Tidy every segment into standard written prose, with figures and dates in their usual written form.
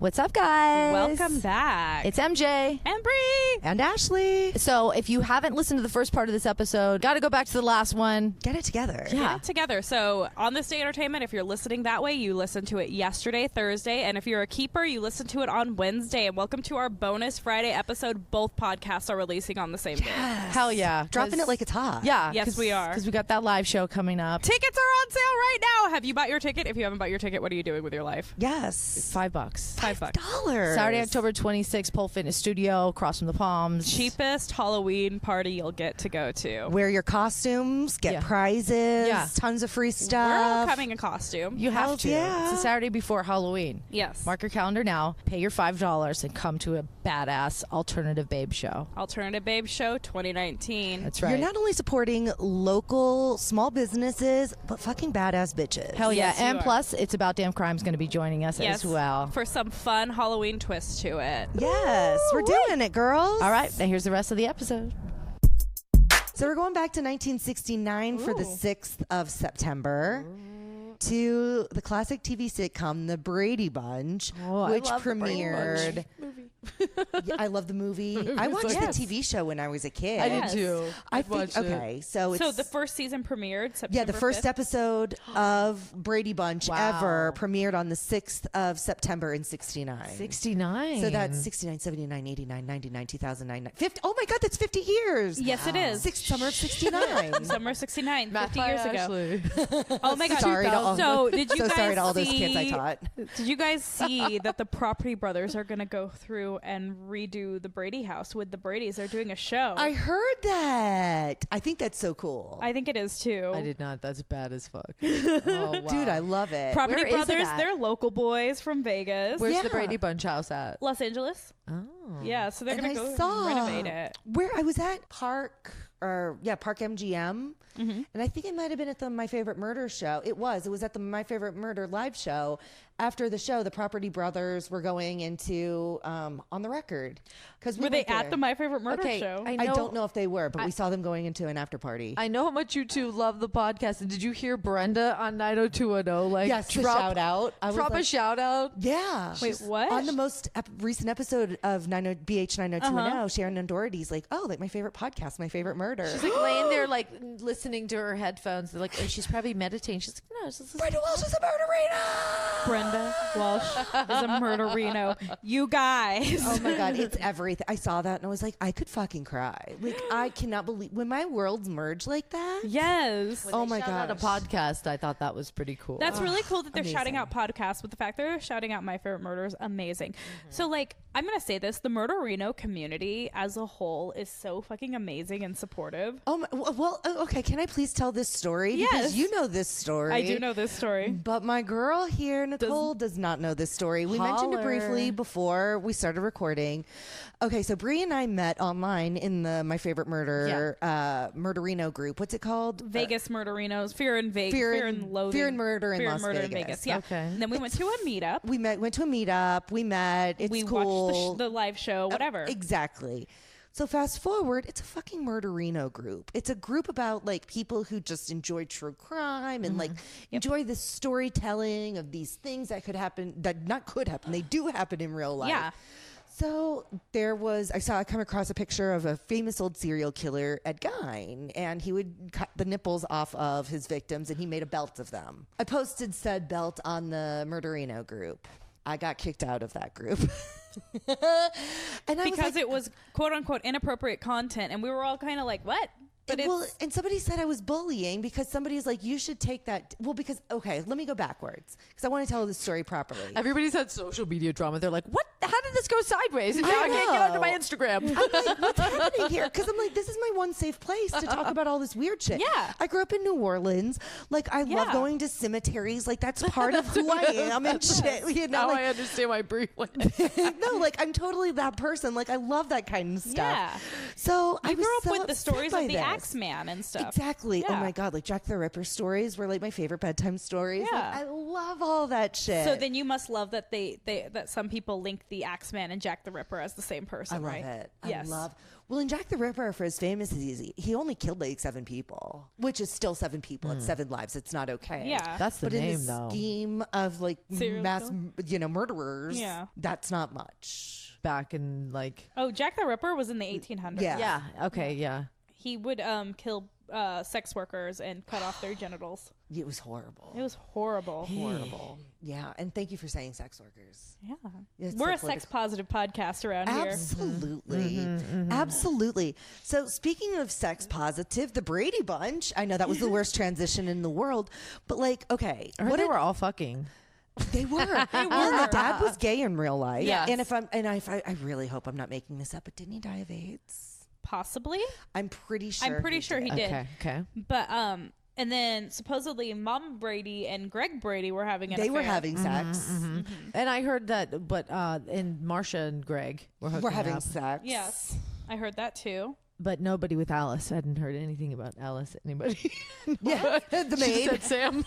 What's up, guys? Welcome back. It's MJ. And Bree. And Ashley. So if you haven't listened to the first part of this episode, got to go back to the last one. Get it together. Yeah. Get it together. So on This Day Entertainment, if you're listening that way, you listened to it yesterday, Thursday. And if you're a keeper, you listened to it on Wednesday. And welcome to our bonus Friday episode. Both podcasts are releasing on the same day. Hell yeah. Dropping it like it's hot. Yeah. Yes, we are. Because we got that live show coming up. Tickets are on sale right now. Have you bought your ticket? If you haven't bought your ticket, what are you doing with your life? Yes. $5. $5. Saturday, October 26th, Pole Fitness Studio, across from the Palms. Cheapest Halloween party you'll get to go to. Wear your costumes, get Yeah. prizes, Yeah. tons of free stuff. We're all coming in costume. You have Hells to. yeah. It's the Saturday before Halloween. Yes. Mark your calendar now, pay your $5, and come to a badass alternative babe show. Alternative Babe Show 2019. That's right. You're not only supporting local small businesses, but fucking badass bitches. Hell yeah. Yes, you And are. plus, It's About Damn Crime's going to be joining us Yes, as well. for some fun Halloween twist to it. Yes, we're doing it, girls. All right, now here's the rest of the episode. So we're going back to 1969 for the 6th of September to the classic TV sitcom The Brady Bunch, Oh, I which love The Brady premiered. Yeah, I love the movie. I watched Yes. the TV show when I was a kid. I did Yes. too. I think okay, so it's So the first season premiered September yeah, the first 5th. episode of Brady Bunch Wow. ever premiered on the 6th of September in 69. 69. So that's 69, 79, 89, 99, 2009, 50. Oh my God, that's 50 years. Yes, it is. Summer of 69. Summer 69, Math 50 by years ago. Ashley. Oh my god. Sorry to all- So did you so guys sorry to all those see, kids I taught. Did you guys see that the Property Brothers are going to go through and redo the Brady house with the Bradys? They're doing a show. I heard that. I think that's so cool. I think it is too. I did not. That's bad as fuck. Oh, wow. Dude, I love it. Property Where is it Brothers, at? they're local boys from Vegas. Where's the Yeah. Brady Bunch house at? Los Angeles. Oh. Yeah, so they're And going to I go saw renovate it. Where I was at Park MGM. Mm-hmm. And I think it might have been at the My Favorite Murder show. It was at the My Favorite Murder live show. After the show, the Property Brothers were going into On the Record. Because Were they at the My Favorite Murder Okay, show? I don't know if they were, but we saw them going into an after party. I know how much you two love the podcast. And did you hear Brenda on 90210? Like, Yes, the drop, shout out. I was drop a like, shout out. yeah. Wait, what? On the most recent episode of BH 90210, Sharon and Doherty's like, oh, like my favorite podcast, My Favorite Murder. She's like laying there, like listening to her headphones. They're like, and she's probably meditating. She's like, no, it's just Brenda Walsh is a murderina. Brenda Walsh is a murderino. You guys. Oh my God, it's everything. I saw that and I was like, I could fucking cry. Like, I cannot believe when my worlds merge like that. Yes. Oh my God, a gosh. podcast. I thought that was pretty cool. That's really cool that they're shouting amazing. out podcasts, but the fact they're shouting out My Favorite Murder is amazing. So, like, I'm going to say this. The Murderino community as a whole is so fucking amazing and supportive. Oh my, well, okay. Can I please tell this story? Yes. Because you know this story. I do know this story. But my girl here, Nicole, does not know this story. We mentioned it briefly Holler. before we started recording. Okay, so Bree and I met online in the My Favorite Murder Murderino group. What's it called? Vegas Murderinos, Fear and Fear and- Loathing. Fear and Murder in Fear Las and Murder in Vegas. Vegas. Yeah. Okay. And then we went to a meetup. We went to a meetup. We met. It's We cool. watched the live show, whatever. Exactly. So fast forward, it's a fucking murderino group. It's a group about like people who just enjoy true crime and like enjoy the storytelling of these things that could happen, that not could happen. They do happen in real life. Yeah. So I come across a picture of a famous old serial killer, Ed Gein, and he would cut the nipples off of his victims and he made a belt of them. I posted said belt on the Murderino group. I got kicked out of that group. And I was Because like, it was quote unquote inappropriate content, and we were all kind of like, what? But well, it's and somebody said I was bullying because somebody was like, you should take that. Well, because, okay, let me go backwards because I want to tell the story properly. Everybody's had social media drama. They're like, what? How did this go sideways? And I now I can't get onto know. my Instagram. I'm like, what's happening here? Because I'm like, this is my one safe place to talk about all this weird shit. Yeah. I grew up in New Orleans. Like, I love Yeah. going to cemeteries. Like, that's part of who I am and shit. You know, Now like, I understand why Brie went. no, like, I'm totally that person. Like, I love that kind of stuff. Yeah. So I You was grew up so with the upset stories by of the this. Axeman and stuff. Exactly. Oh Yeah. my God. Like Jack the Ripper stories were like my favorite bedtime stories. Like, Yeah. I love all that shit. So then you must love that that some people link the Axeman and Jack the Ripper as the same person, I love right? it. Yes. I love. Well, in Jack the Ripper, for as famous as he only killed like 7 people, which is still 7 people. It's 7 lives. It's not okay. Yeah. That's the But name, in the though. scheme of like Serial mass, killer? murderers, Yeah. that's not much. Back in like. Oh, Jack the Ripper was in the 1800s. Yeah. Yeah. Okay. Yeah. He would kill sex workers and cut off their genitals. It was horrible. It was horrible. horrible. Yeah, and thank you for saying sex workers. Yeah. It's We're so a sex positive podcast around here. Absolutely. Absolutely. So speaking of sex positive, the Brady Bunch, I know that was the worst transition in the world, but like, okay. I heard they were all fucking. They were. Well, the dad was gay in real life. Yes. And I really hope I'm not making this up, but didn't he die of AIDS? Possibly. I'm pretty sure. I'm pretty sure he did. Okay. Okay. But and then supposedly Mom Brady and Greg Brady were having an They were affair. having sex. And I heard that, but and Marcia and Greg were hooking We're having up. sex. Yes. I heard that too. But nobody with Alice. I hadn't heard anything about Alice. Anybody? Yeah. The She maid. said Sam.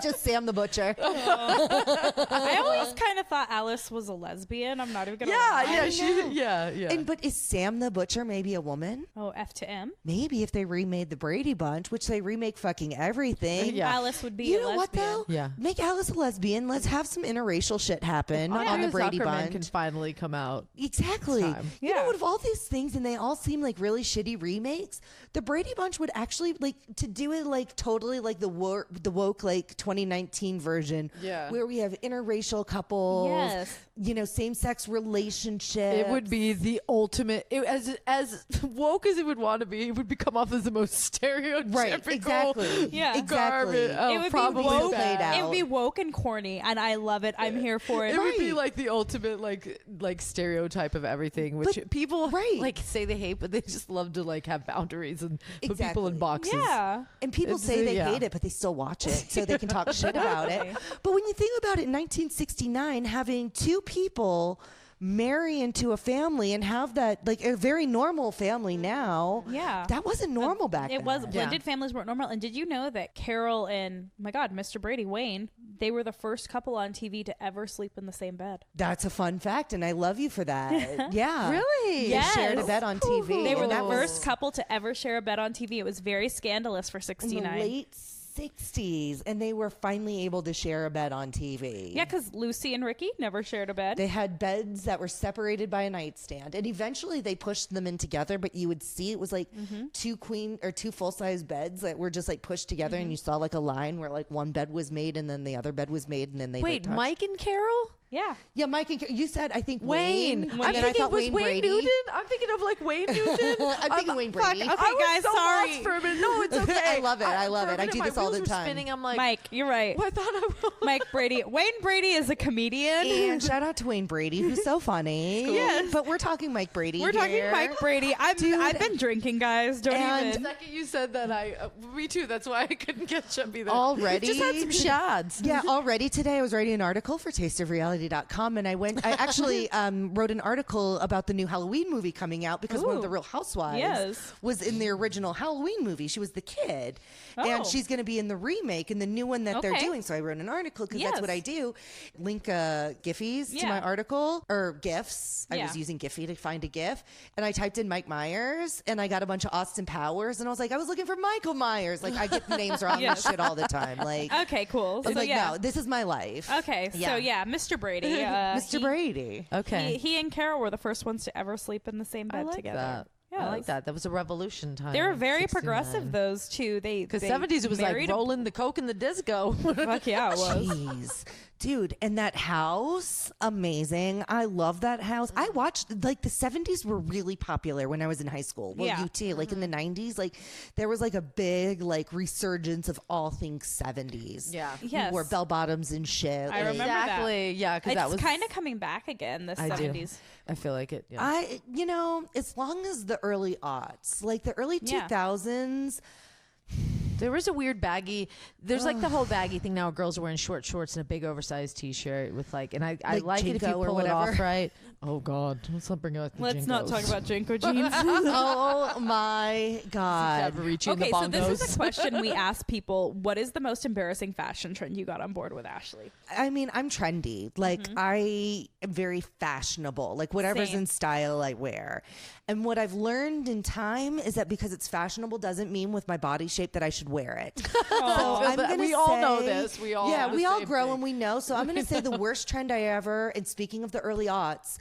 Just Sam the Butcher. I always kind of thought Alice was a lesbian. I'm not even gonna lie. Yeah. But is Sam the Butcher maybe a woman? Oh, F to M. Maybe if they remade the Brady Bunch, which they remake fucking everything. Yeah. Alice would be You a know what lesbian. though? Yeah. Make Alice a lesbian. Let's have some interracial shit happen on the Andrea Brady Zuckerman Bunch. can finally come out. Exactly. Time. You Yeah. know what? Of all these things, and they all seem like really shitty remakes, the Brady Bunch would actually like to do it like totally like the woke like 2019 version, Yeah. where we have interracial couples, Yes. you know, same sex relationships. It would be the ultimate. As woke as it would want to be, it would come off as the most stereotypical. right. Exactly. Yeah. Exactly. Garbage. Oh, It would probably be woke. played out. It would be woke and corny, and I love it. I'm here for it. It would be Right. like the ultimate like stereotype of everything, which But- people right. like say they hate, but they just love to like have boundaries and put people in Exactly. boxes. Yeah. And people It's- say they yeah. hate it, but they still watch it, so they can talk shit about it. But when you think about it, in 1969, having 2 people marry into a family and have that like a very normal family now, Yeah. that wasn't normal back then. It was. Yeah. Blended families weren't normal. And did you know that Carol and, oh my God, Mr. Brady, Wayne, they were the first couple on TV to ever sleep in the same bed? That's a fun fact, and I love you for that. Yeah, Really? They Yes. shared a bed on TV. They were and the that first was couple to ever share a bed on TV. It was very scandalous for in the 69. late 60s, and they were finally able to share a bed on TV. Yeah, because Lucy and Ricky never shared a bed. They had beds that were separated by a nightstand, and eventually they pushed them in together. But you would see it was like 2 full size beds that were just like pushed together, and you saw like a line where like one bed was made, and then the other bed was made, and then they Wait, like, touched. Mike and Carol? yeah. Yeah, Mike and you said I think Wayne. Wayne. I'm and then I thinking thought was Wayne Wayne Brady. Newton. I'm thinking of like Wayne Newton. I'm thinking Wayne Fuck, Brady. okay, I was guys, so sorry. lost for a minute. No, it's okay. I love it. I love for a it. I minute, do my this all wheels the were time. Spinning. I'm like, Mike, you're right. I thought I was. Mike Brady. Wayne Brady is a comedian. And shout out to Wayne Brady, who's so funny. Yes. But we're talking Mike Brady. We're talking here. Mike Brady. I've been drinking, guys. Don't And- The even. second you said that, me too. That's why I couldn't get Chubby there. Already? Just had some shots. Yeah, already today I was writing an article for tasteofreality.com, and I actually wrote an article about the new Halloween movie coming out because one of Ooh. the Real Housewives Yes. was in the original Halloween movie. She was the kid, and Oh. she's going to be in the remake in the new one that they're Okay. doing. So I wrote an article because that's Yes. what I do. Link Giphies to Yeah. my article, or GIFs. I Yeah. was using Giphy to find a GIF, and I typed in Mike Myers, and I got a bunch of Austin Powers, and I was like, I was looking for Michael Myers. Like I get the names wrong Yes. and shit all the time. Like. Okay, cool. I'm So like, yeah. no, this is my life. Okay, so yeah, Mr. Brady. Mr. Brady. Okay. He and Carol were the first ones to ever sleep in the same I bed like together. that. I like Yes. that. That was a revolution time. They were very progressive, those two. Because They 70s, it was like married rolling the coke in the disco. Fuck yeah, it was. Jeez. Dude, and that house, amazing. I love that house. I watched, like, the 70s were really popular when I was in high school. Well, Yeah. you too. Like, in the 90s, like, there was, like, a big, like, resurgence of all things 70s. Yeah. Yes. Wore bell bottoms and shit. I like- remember that. Exactly. Yeah, because that It's was kind of coming back again, the I do. 70s. I feel like it. Yeah. as long as the early aughts, like the early Yeah. 2000s, There was a weird baggy. There's like the whole baggy thing now. Where girls are wearing short shorts and a big oversized T-shirt with like, and I like it if you Jinko or pull it off whatever. right. Oh God, let's not bring up the Let's not talk Jinkos. about Jinko jeans. Oh my God. Reaching Okay, the so this is bongos. a question we ask people. What is the most embarrassing fashion trend you got on board with, Ashley? I mean, I'm trendy. Like, I am very fashionable. Like, whatever's Same. in style, I wear. And what I've learned in time is that because it's fashionable doesn't mean with my body shape that I should wear it. feel that. We all know this. We all yeah, have the we all same grow thing. and we know. So I'm going to say the worst trend I ever, and speaking of the early aughts,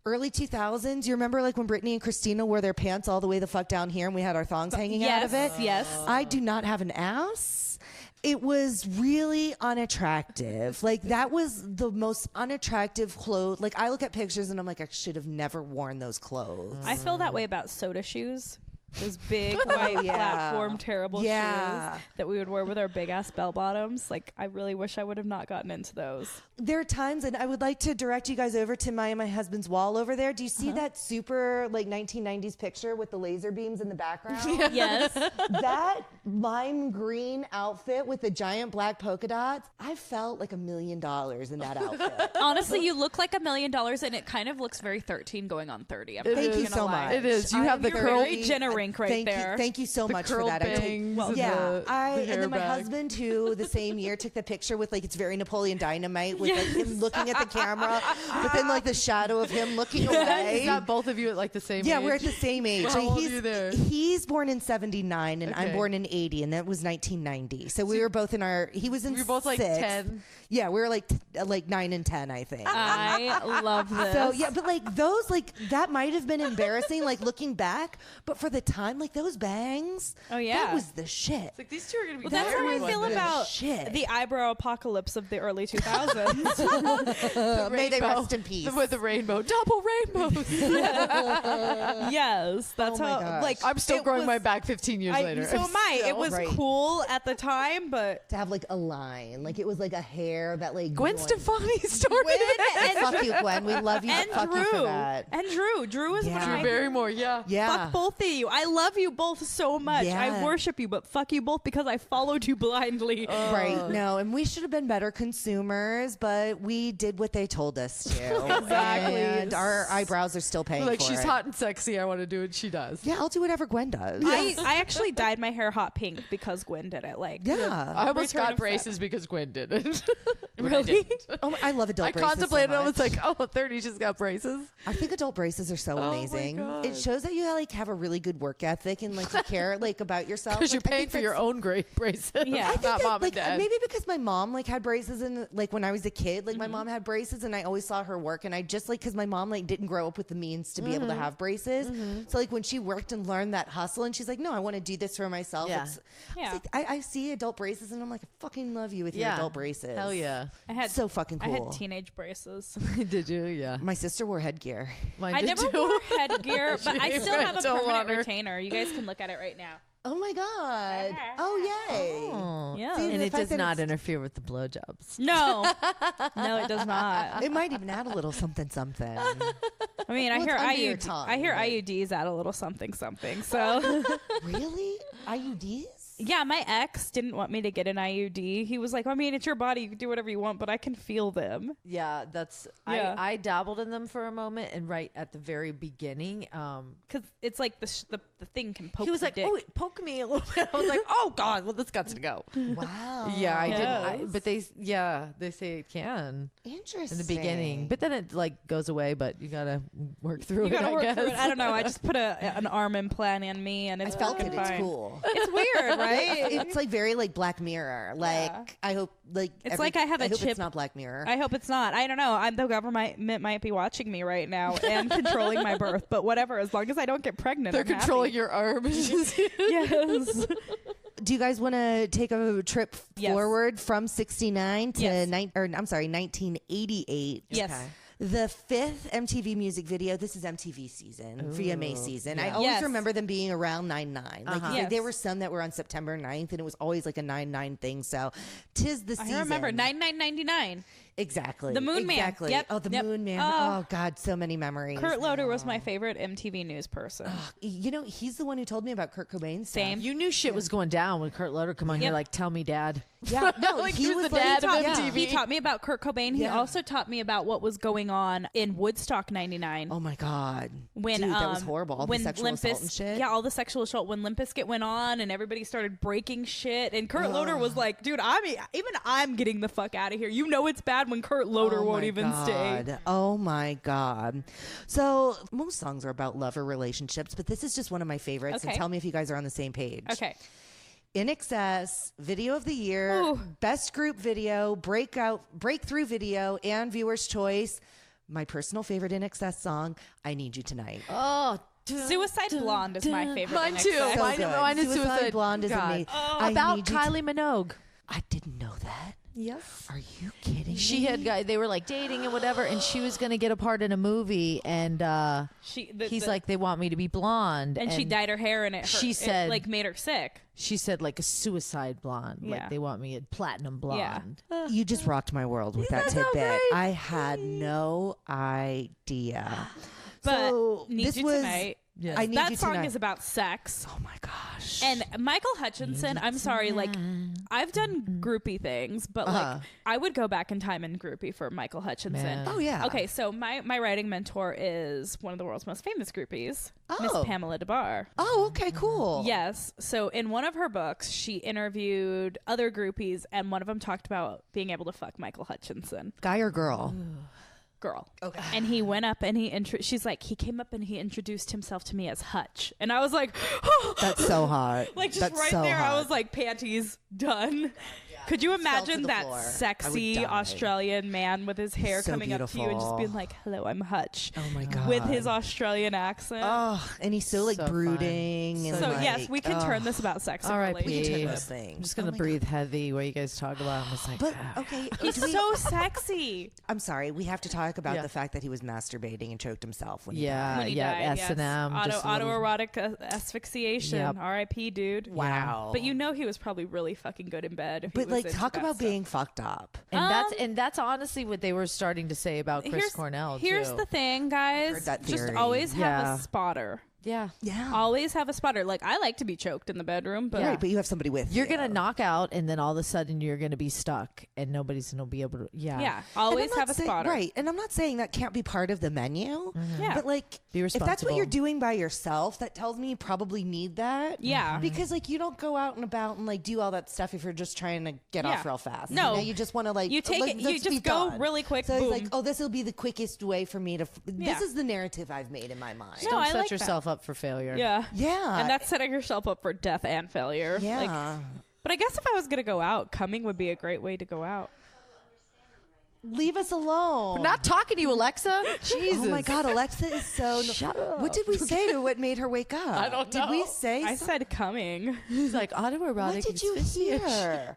early 2000s, you remember like when Britney and Christina wore their pants all the way the fuck down here and we had our thongs hanging out of it? Yes. I do not have an ass. It was really unattractive. Like that was the most unattractive clothes. Like I look at pictures and I'm like, I should have never worn those clothes. I feel that way about soda shoes. Those big white yeah. platform terrible Yeah. shoes that we would wear with our big ass bell bottoms. Like I really wish I would have not gotten into those. There are times, and I would like to direct you guys over to my husband's wall over there. Do you see that super like 1990s picture with the laser beams in the background? Yes. That lime green outfit with the giant black polka dots, I felt like $1 million in that outfit. Honestly, you look like $1 million and it kind of looks very 13 going on 30. I'm not Thank you gonna so lie. much. It is. You have the You're curl. very Jennerink right there. Thank you so The much for curl that. bangs and Yeah, the and hair then my back. husband too. The same year took the picture with like it's very Napoleon Dynamite with like him looking at the camera, but then like the shadow of him looking away. Is that both of you at like the same Yeah, age? we're at the same age. How Like, old are you there? He's born in 79 and I'm Okay. born in 80 and that was 1990. So we were both in our, he was in We were both like sixth. 10. Yeah, we were like 9 and 10, I think. I love this. So yeah, but like those, like that might have been embarrassing, like looking back, but for the time, like those bangs, Oh, yeah. that was the shit. It's like these two are gonna be. Well, that's how I married feel one day. about shit. the eyebrow apocalypse of the early 2000s. May they Rainbow. rest in peace. With the rainbow, double rainbows. Yes, that's Oh my how. gosh. Like I'm still it growing was- my back 15 years later. So am I. It was Right. cool at the time, but To have like a line, like it was like a hair that like Gwen joined- Stefani started Gwen it. and Fuck you, Gwen. We love you. and but fuck you for Drew that. and Drew is one Yeah. of Drew my Barrymore, yeah. Yeah. Fuck both of you. I love you both so much. Yeah. I worship you, but fuck you both because I followed you blindly. Right. No, and we should have been better consumers, but we did what they told us to. Exactly. And our eyebrows are still paying Like for she's it. hot and sexy. I want to do it. She does. Yeah, I'll do whatever Gwen does. I actually dyed my hair hot pink because Gwen did it. Like, yeah. I almost Return got of braces because Gwen did it. really? Oh, I love adult I braces. contemplated. So I was much. like, oh, 30, she's got braces. I think adult braces are so my amazing. God. It shows that you like have a really good work ethic and like you care like about yourself. Because you're Like, I paying think for your that's- own great braces. Yeah. I think not that, mom like, and dad. maybe because my mom like had braces and like when I was a kid, like my mom had braces and I always saw her work and I just like because my mom like didn't grow up with the means to be able to have braces. So like when she worked and learned that hustle and she's like, no, I want to do this for myself. Yeah. It's Yeah. like, I see adult braces and I'm like, I fucking love you with your Yeah. adult braces. Hell yeah. I had So fucking I cool. had teenage braces. Did you? Yeah. My sister wore headgear. Mine I did never too. wore headgear, but I She still have a don't want permanent her. retainer. You guys can look at it right now. Oh my god! Oh yay! Oh. Yeah. See, And the it fact does that not it's- interfere with the blowjobs. No, no, it does not. It might even add a little something, something. I mean, I Well, hear it's under your IUD, tongue, I hear but- IUDs add a little something, something. So Really? IUDs? yeah, my ex didn't want me to get an IUD. He was like, I mean, it's your body. You can do whatever you want, but I can feel them. Yeah, that's. Yeah. I dabbled in them for a moment, and right at the very beginning, Because it's like the thing can poke he was the like, dick. "Oh, poke me a little bit." I was like, "Oh God, well, this got to go." Wow. Yeah, I didn't. Yes. But they say it can Interesting. in the beginning, but then it like goes away. But you gotta work through you it. gotta I work guess. through it. I don't know. I just put an arm implant in me, and I it's felt fucking it. It's fine. cool. It's weird, right? It's like very like Black Mirror. Like Yeah. I hope like It's like I have a hope chip- It's not Black Mirror. I hope it's not. I don't know. The government might be watching me right now and controlling my birth, but whatever. As long as I don't get pregnant, They're I'm happy. controlling your arm. Yes. Do you guys want to take a trip Yes. forward from 69 to Yes. 1988? Yes. Okay. The fifth MTV music video. This is MTV season, VMA season. I yeah. always Yes. remember them being around 9/9. Like Uh-huh. there Yes. were some that were on September 9th, and it was always like a 9/9 thing. So, tis the season. I remember 99.99. Exactly. The Moon Man. Exactly. Yep. Oh, the Yep. Moon Man. Oh, God, so many memories. Kurt Loder was my favorite MTV News person. You know, he's the one who told me about Kurt Cobain. Stuff. Same. You knew shit was going down when Kurt Loder come on. Yep. You're like, tell me, Dad. Yeah, no, Like, he he was was the like, dad of yeah. MTV. He taught me about Kurt Cobain. He Yeah. also taught me about what was going on in Woodstock '99. Oh my God. When Dude, that was horrible. All when the sexual assault and shit. Yeah, all the sexual assault. When Limp Bizkit went on and everybody started breaking shit, and Kurt Loder was like, "Dude, I'm getting the fuck out of here." You know it's bad when Kurt Loder won't even stay. Oh my God. So most songs are about love or relationships, but this is just one of my favorites. Okay. And tell me if you guys are on the same page. Okay. In Excess, Video of the Year, Ooh. Best Group Video, Breakthrough Video, and Viewer's Choice. My personal favorite In Excess song, I Need You Tonight. Oh, Suicide Blonde is my favorite. Mine in too. Excess. So Mine, good. mine is Suicide Blonde is God. amazing. About Kylie Minogue. I didn't know that. Yes. Are you kidding She me? had they were like dating and whatever, and she was gonna get a part in a movie, and he's like, they want me to be blonde, and she dyed her hair, and she it said- like made her sick. she said like a suicide blonde, Yeah. like they want me a platinum Yeah. blonde. You just rocked my world with that that so tidbit. great? I had no idea. But So Need this You was Tonight. Yes. I Need That You song Tonight. is about sex. Oh my gosh. And Michael Hutchinson, I'm sorry, like I've done groupie things, but like I would go back in time and groupie for Michael Hutchinson. Man. Oh yeah. Okay, so my writing mentor is one of the world's most famous groupies, Miss Oh. Pamela DeBar. Oh, okay, cool. Yes. So in one of her books, she interviewed other groupies, and one of them talked about being able to fuck Michael Hutchinson. Guy or girl? Girl. Okay. And he went up and she's like, he came up and he introduced himself to me as Hutch. And I was like, That's so hot. like just That's right so there, hot. I was like, panties done. Could you Fell to imagine the that floor. I would sexy die. Australian man with his hair So coming up to you and just beautiful. being like, hello, I'm Hutch. Oh my god. With his Australian accent. Oh, and he's so like So fun. brooding. And so like, yes, we can oh. turn this about sex and R.I.P. We can turn relationships. those things. I'm just gonna Oh my breathe heavy while you guys talk about him. It's like, But okay, He's do we- so sexy. I'm sorry. We have to talk about Yeah. the fact that he was masturbating and choked himself when he yeah, When he yeah, died, S and M, yes. Autoerotic asphyxiation. Yep. R.I.P. dude. died. Wow. But you know he was probably really fucking good in bed. If he But was like, into talk that about stuff. being fucked up. and that's honestly what they were starting to say about Chris Cornell. Here's too. the thing, guys. Heard that Just theory. always have Yeah. a spotter. Yeah. Yeah. Always have a spotter. Like I like to be choked in the bedroom, but Right, but you have somebody with You're you. gonna knock out, and then all of a sudden you're gonna be stuck, and nobody's gonna be able to. Yeah. yeah, And always I'm have not a saying- spotter. Right. And I'm not saying that can't be part of the menu. Yeah. But like, Be if that's what responsible. you're doing by yourself, that tells me you probably need that. Yeah. Because like you don't go out and about and like do all that stuff if you're just trying to get off Yeah. real fast. No. You know, you just want to like You take let's- it. You let's be just go done. really quick. So he's boom. like, oh, this will be the quickest way for me to. Yeah. This is the narrative I've made in my mind. No, Don't I set like that. yourself up for failure. yeah, Yeah. and that's setting yourself up for death and failure. yeah. Like, but I guess if I was gonna go out, coming would be a great way to go out. Leave us alone. We're not talking to you, Alexa. Jesus. Oh my God, Alexa is so. Shut up. What did we say to what made her wake up? I don't Did we know. say? I said coming. He's like autoerotic. What did you asphyxiation. hear?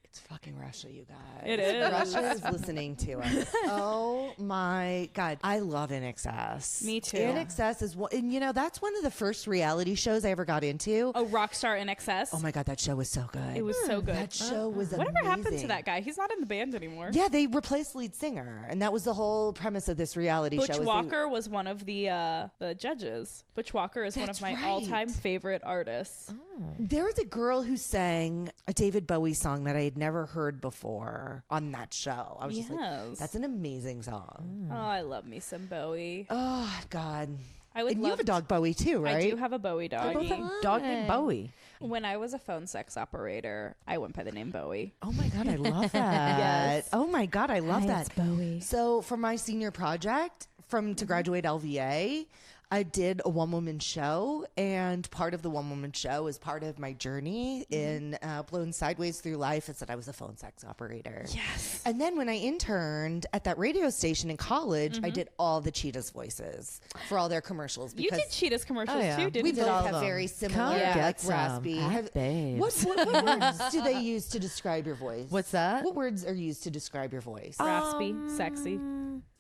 It's fucking Russia, you guys. It is. Russia is listening to us. Oh my God. I love In Excess. Me too. In Excess is one, and you know, that's one of the first reality shows I ever got into. Oh, Rockstar in Excess. Oh my God, that show was so good. It was so good. That show was Whatever happened to amazing. that guy? He's not in the band anymore. Yeah, they replaced lead singer, and that was the whole premise of this reality Butch show. is they- Walker was one of the judges. Butch Walker is one That's of my right. all-time favorite artists. There was a girl who sang a David Bowie song that I had never heard before on that show. I was just like, Yes. that's an amazing song. Oh, I love me some Bowie. Oh, God. I would And love you have a dog Bowie too, right? I do have a Bowie doggy. Dog named Bowie. When I was a phone sex operator, I went by the name Bowie. Oh my God, I love that. Yes. Oh my God, I love that. Bowie. So for my senior project to graduate LVA, I did a one-woman show, and part of the one-woman show is part of my journey in Blown Sideways Through Life is that I was a phone sex operator. Yes. And then when I interned at that radio station in college, I did all the Cheetahs voices for all their commercials. You Because did Cheetahs commercials Oh, yeah. too, we didn't both you? all of have them. very similar, Come like get some. raspy. At babes. What words do they use to describe your voice? What's that? What words are used to describe your voice? Raspy, sexy.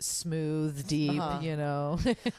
smooth, deep, you know.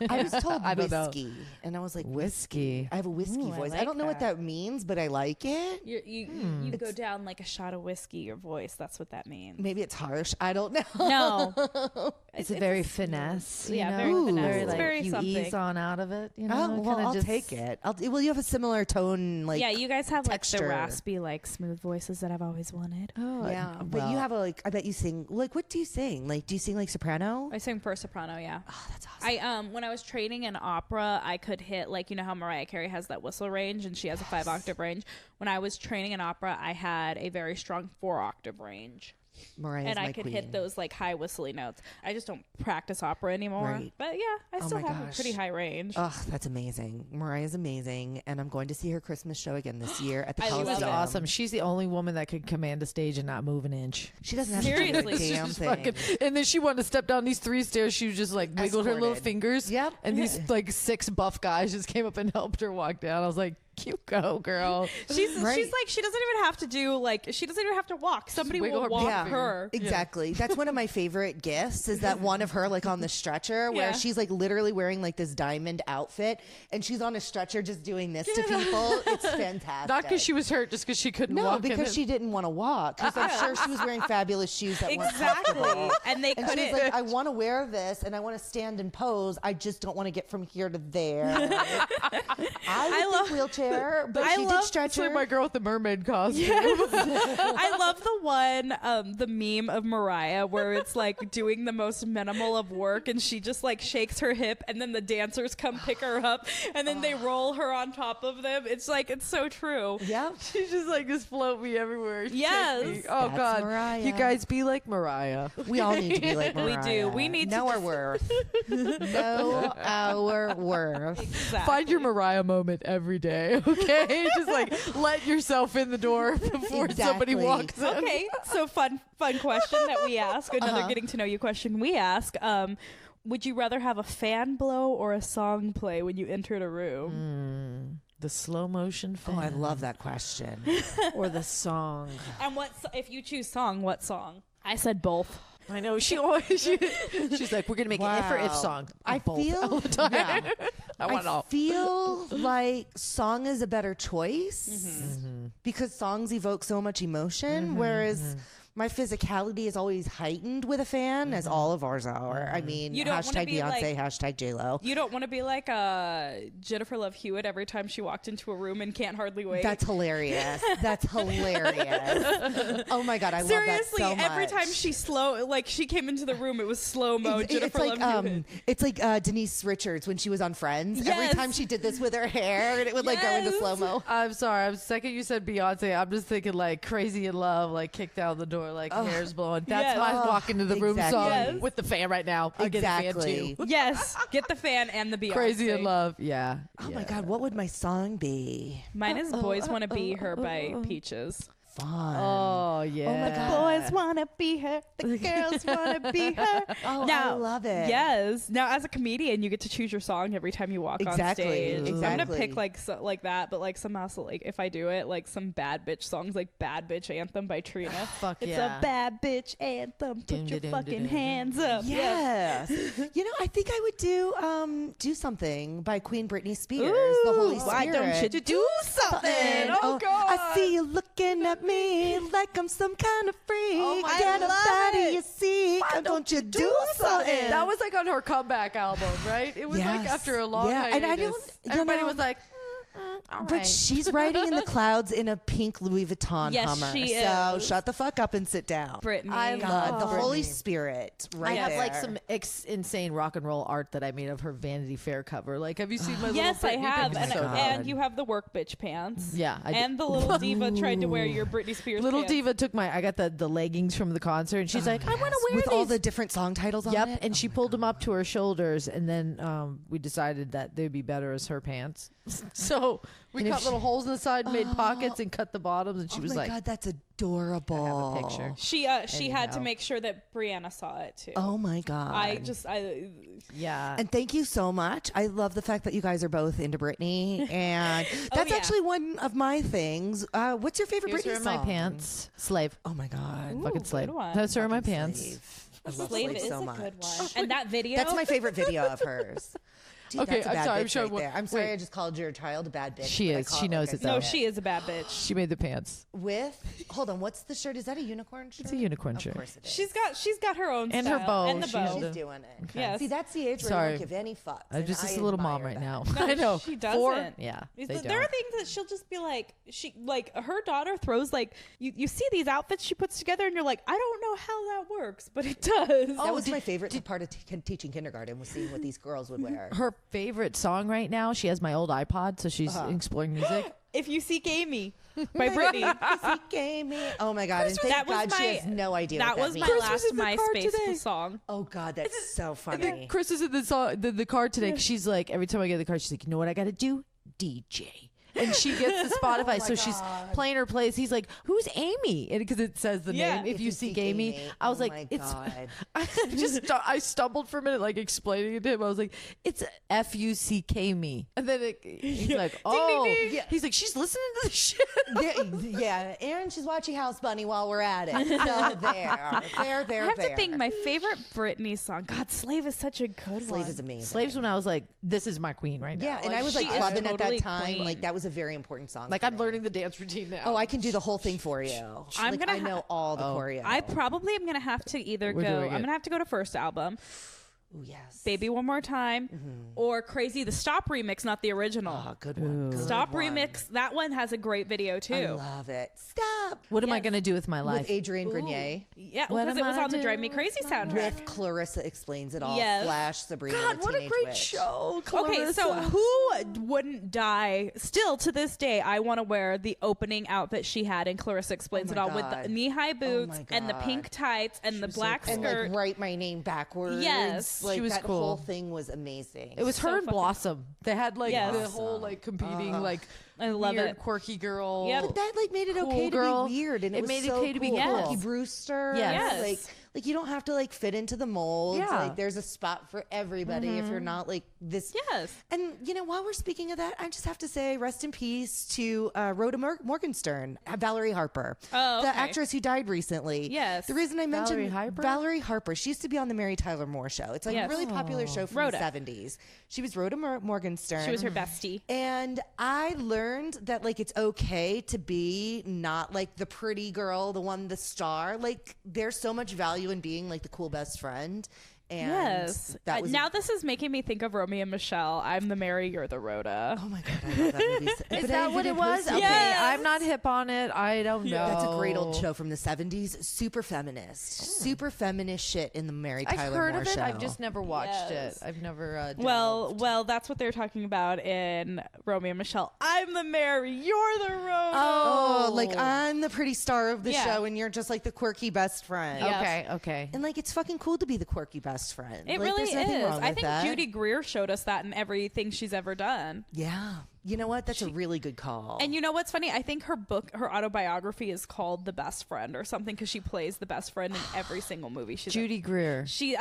I was told I don't know. whiskey, and I was like, Whiskey. I have a whiskey Ooh, I voice. I like don't know what that. that means, but I like it. You go down like a shot of whiskey, your voice. That's what that means. Maybe it's harsh. I don't know. No. It's a very finesse. You yeah, know? very finesse. Very, It's like, very you something. ease on out of it. You know, Oh, well, kinda I'll just- take it. Well, you have a similar tone, like yeah, you guys have like the texture. raspy, like smooth voices that I've always wanted. Oh, yeah. But well, you have a like. I bet you sing. Like, what do you sing? Like, do you sing like soprano? I sing for soprano, yeah. Oh, that's awesome. I when I was training in opera, I could hit like you know how Mariah Carey has that whistle range and she has a 5-octave range. When I was training in opera, I had a very strong 4-octave range. Mariah's And my I could queen. hit those like high whistly notes. I just don't practice opera anymore. Right. But yeah, I Oh still my have a gosh. pretty high range. Oh, that's amazing. Mariah's amazing, and I'm going to see her Christmas show again this year at the I love Coliseum. She's it. awesome. She's the only woman that could command a stage and not move an inch. She doesn't have to Seriously. do She's a damn Just thing. fucking- and then she wanted to step down these 3 stairs. She just like wiggled her little Escorted. fingers. Yep. And these like 6 buff guys just came up and helped her walk down. I was like, you go, girl. She's Right. like she doesn't even have to do like she doesn't even have to walk. Somebody wiggle will her walk Yeah. her. Exactly. That's one of my favorite gifts is that one of her like on the stretcher where Yeah. she's like literally wearing like this diamond outfit and she's on a stretcher just doing this to people. It's fantastic. Not because she was hurt, just because she couldn't no, walk. because she didn't want to walk. Because I'm sure she was wearing fabulous shoes that weren't Exactly. comfortable. And they And couldn't she's like, I want to wear this and I want to stand and pose. I just don't want to get from here to there. I would think wheelchair, but I she love- did stretcher. Like my girl with the mermaid costume. I love the one, the meme of Mariah where it's like doing the most minimal of work and she just like shakes her hip and then the dancers come pick her up and then they roll her on top of them. It's like, it's so true. Yep. She's just like, just float me everywhere. Take Yes. me. Oh, That's God. Mariah. You guys be like Mariah. We all need to be like We Mariah. do. We need to know our just- worth. Know our worth. Exactly. Find your Mariah moment every day, okay? Just like let yourself in the door before somebody Exactly. walks in. Okay, so fun question that we ask. Another getting to know you question we ask. Would you rather have a fan blow or a song play when you entered a room? The slow motion Oh, fan. I love that question. Or the song. And if you choose song, what song? I said both. I know she's like, we're gonna make an if or if Wow. song. I Both feel all the time. yeah. I want it I all. feel like song is a better choice because songs evoke so much emotion, whereas my physicality is always heightened with a fan, as all of ours are. I mean, You don't wanna hashtag be Beyonce, like- hashtag J-Lo. You don't want to be like Jennifer Love Hewitt every time she walked into a room and can't hardly wait. That's hilarious. That's hilarious. Oh my God, I Seriously, love that so much. every time she came into the room, it was slow mo. It's Jennifer like Love Hewitt. it's like Denise Richards when she was on Friends. Every Yes. time she did this with her hair, and it would like go into Yes. slow mo. I'm sorry. I'm second you said Beyonce. I'm just thinking like Crazy in Love, like kicked out the door, like hair's blowing. That's Yes. my walk into the room Exactly. song Yes. with the fan right now. I'll get a Exactly. fan too. Yes, get the fan and the Beyonce. Crazy in Love. Yeah. Oh my God, what would my song be? Mine is "Boys Want to Be Her" by Peaches. Fun. Oh yeah. my God. Boys want to be her, the girls want to be her. Oh, I Now, love it. Yes. Now, as a comedian, you get to choose your song every time you walk Exactly, on stage. I'm gonna exactly. pick like that, but like somehow, like if I do it, like some bad bitch songs, like "Bad Bitch Anthem" by Trina. Fuck It's yeah. a bad bitch anthem. Put Dun, your dun, dun, fucking dun, dun. hands up. Yes. You know, I think I would do something by Queen Britney Spears, Ooh, the Holy why Spirit. don't you do something? Oh, God. I see you looking at me like I'm some kind of freak. Oh, my Get God. up out of your seat. Why don't you do something? That was like on her comeback album, right? It was like Yes. after a long Yeah, and I hiatus. don't- you Everybody know- was like, all But right. she's riding in the clouds in a pink Louis Vuitton Yes, Hummer. she So is. shut the fuck up and sit down. Britney. I God, the Oh. Holy Spirit, right I have there. like some insane rock and roll art that I made of her Vanity Fair cover. Like, have you seen my Yes, little I Britney have, picture? and, So and good. you have the work bitch pants. Yeah, I and the little diva tried to wear your Britney Spears. Little pants. Diva took I got the leggings from the concert, and she's like, I want to wear with these. all the different song titles on Yep, it. and she pulled them up to her shoulders, and then we decided that they'd be better as her pants. So we And if cut she- little holes in the side, made pockets, and cut the bottoms, and she oh was my like, God, that's adorable. I have a picture. She had to Anyhow. make sure that Brianna saw it too. Oh my God. I Yeah. And thank you so much. I love the fact that you guys are both into Britney, and that's yeah. actually one of my things. What's your favorite Here's Britney her in song? my pants. Slave. Oh my God. Ooh, Fucking good slave. one. That's her in my Fucking pants. Slave. I love Slave Slave is so a much. good one. And that video. That's my favorite video of hers. Dude, Okay, that's a I'm bad sorry, I'm bitch sure right what- there. I'm sorry wait. I just called your child a bad bitch. She but I is. call She it knows like I it, said though. No, she is a bad bitch. She made the pants. Hold on, what's the shirt? Is that a unicorn shirt? It's a unicorn Of shirt. course it is. She's got her own And her style. bow. And the She's bow. She's the- doing it. Yes. See, that's the age where Sorry. you don't give any fucks. I'm and just I a little mom admire right that. now. No, I know. she doesn't. 4? Yeah. They There don't. are things that she'll just be like, her daughter throws like, you see these outfits she puts together and you're like, I don't know how that works, but it does. That was my favorite part of teaching kindergarten was seeing what these girls would wear. Her favorite song right now, she has my old iPod, so she's exploring music. If You Seek Amy by Britney. Oh my god! And thank That was God she my- has no idea. That what was that my means. last in the car MySpace today. song. Oh god, that's so And then funny. Chris is in the car today. 'Cause she's like, every time I get in the car, she's like, you know what I got to do? DJ. And she gets the Spotify, so she's playing her plays. He's like, "Who's Amy?" And because it says the Yeah. name, if you seek Amy. I was Oh like, my "It's." God. I stumbled for a minute, like explaining it to him. I was like, "It's Fuck me," and then he's like, "Oh," Yeah. he's like, "She's listening to the shit." yeah, and she's watching House Bunny while we're at it. So there. I have to think my favorite Britney song. God, Slave is such a good Slave one. is amazing. Slaves, when I was like, "This is my queen right now." Yeah, and Like, I was she like is clubbing at totally that time. queen. Like that was a very important song. like for I'm me. learning the dance routine now. Oh, I can do the whole thing for you. I'm Like, gonna I know all the Oh. choreo. I probably am gonna have to either We're go. doing I'm it. gonna have to go to first album, Ooh, yes. Baby One More Time, or Crazy the Stop remix, not the original. Oh, good one. Good Stop one. remix. That one has a great video too. I love it. Stop. What am I Yes. gonna do with my life? With Adrienne Grenier. Yeah, What because am it was I on the Drive do Me Crazy with my soundtrack. With Clarissa Explains It All. Yes. Flash Sabrina. God, the what a Teenage great Witch. show! Okay, so Clarissa. who wouldn't die? Still to this day, I want to wear the opening outfit she had in Clarissa Explains Oh It my All with God. the knee-high boots my and the God. pink tights and the was so black cool. And skirt. like write my name backwards. Yes. Like She was that cool. whole thing was amazing. It was So her and fucking- Blossom. They had like Yes. the whole like competing like I love weird it. quirky girl. Yep. But that like made it Cool okay girl. to be weird, and it, It was made it so okay to be cool. cool. Cookie Brewster. Yes. Like you don't have to like fit into the mold. Yeah. Like there's a spot for everybody if you're not like this. Yes. And you know, while we're speaking of that, I just have to say rest in peace to Rhoda Morgenstern, Valerie Harper, Oh, the okay. actress who died recently. Yes. The reason I mentioned Valerie Harper? Valerie Harper, she used to be on the Mary Tyler Moore Show. It's like Yes. a really popular show from Rhoda. the 70s. She was Rhoda Morgenstern. She was her bestie. And I learned that like it's okay to be not like the pretty girl, the one, the star. Like there's so much value in being like the cool best friend. And Yes. that was Now this is making me think of Romeo and Michelle. I'm the Mary, you're the Rhoda. oh my god, I love that movie. Is that what it was? Okay, Yes. I'm not hip on it. I don't know. That's a great old show from the 70s. Super feminist. Super feminist shit in the Mary I've Tyler heard Moore of it. show. I've just never watched Yes. it. I've never. Well, that's what they're talking about in Romeo and Michelle. I'm the Mary, you're the Rhoda. Oh, like I'm the pretty star of the Yeah. show and you're just like the quirky best friend. Yeah. Okay. And like it's fucking cool to be the quirky best friend. It Like, really there's nothing is. wrong I with think that. Judy Greer showed us that in everything she's ever done. Yeah. You know what? That's a really good call. And you know what's funny? I think her autobiography is called The Best Friend or something because she plays the best friend in every single movie she's in. Judy Greer. She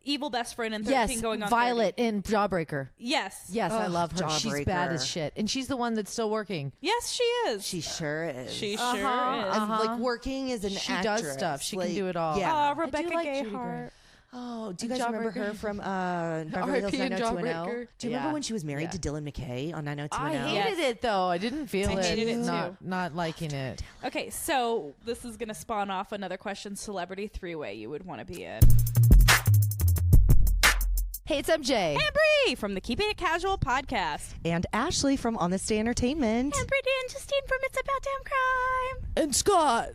evil best friend in 13 Yes, going on Violet 30. in Jawbreaker. Yes. Yes, I Ugh, love her. She's bad Jawbreaker. as shit, and she's the one that's still working. Yes, she is. she sure is. She Uh-huh, sure is. And, like working as an She actress. does stuff. She can Like, do it all. Yeah. Oh, I do Rebecca like Judy Gayheart. Greer. Oh, do you And guys remember Jawbreaker. her from Beverly Hills R.I.P. and 90210? Jawbreaker. Do you remember Yeah. when she was married Yeah. to Dylan McKay on I 90210? hated it though. I didn't feel I it. hated it, too. Not liking it. Okay, so this is going to spawn off another question. Celebrity three-way you would want to be in. Hey, it's MJ. And Bree from the Keeping It Casual podcast. And Ashley from On This Day Entertainment. And Brittany and Justine from It's About Damn Crime. And Scott.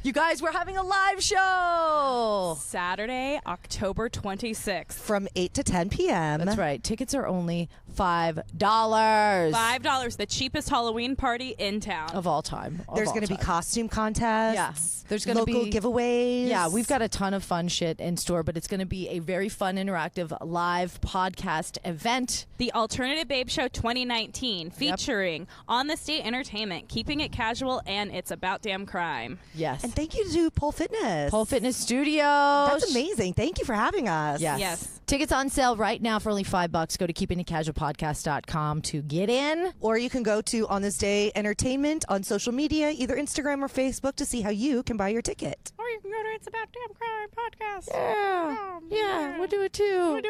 You guys, we're having a live show. Saturday, October 26th. From 8 to 10 p.m. That's right. Tickets are only $5. $5, the cheapest Halloween party in town. Of all time. There's going to be costume contests. Yeah. There's gonna local be giveaways. Yeah, we've got a ton of fun shit in store, but it's going to be a very fun, interactive live podcast event. The Alternative Babe Show 2019, featuring On This Day Entertainment, Keeping It Casual, and It's About Damn Crime. Yes. And thank you to Pole Fitness. Pole Fitness Studios. That's amazing. Thank you for having us. Yes. Yes. Tickets on sale right now for only $5. Go to keepingitcasualpodcast.com to get in. Or you can go to On This Day Entertainment on social media, either Instagram or Facebook, to see how you can buy your ticket. Or you can go to It's About Damn Crime podcast. Yeah, we'll do it too.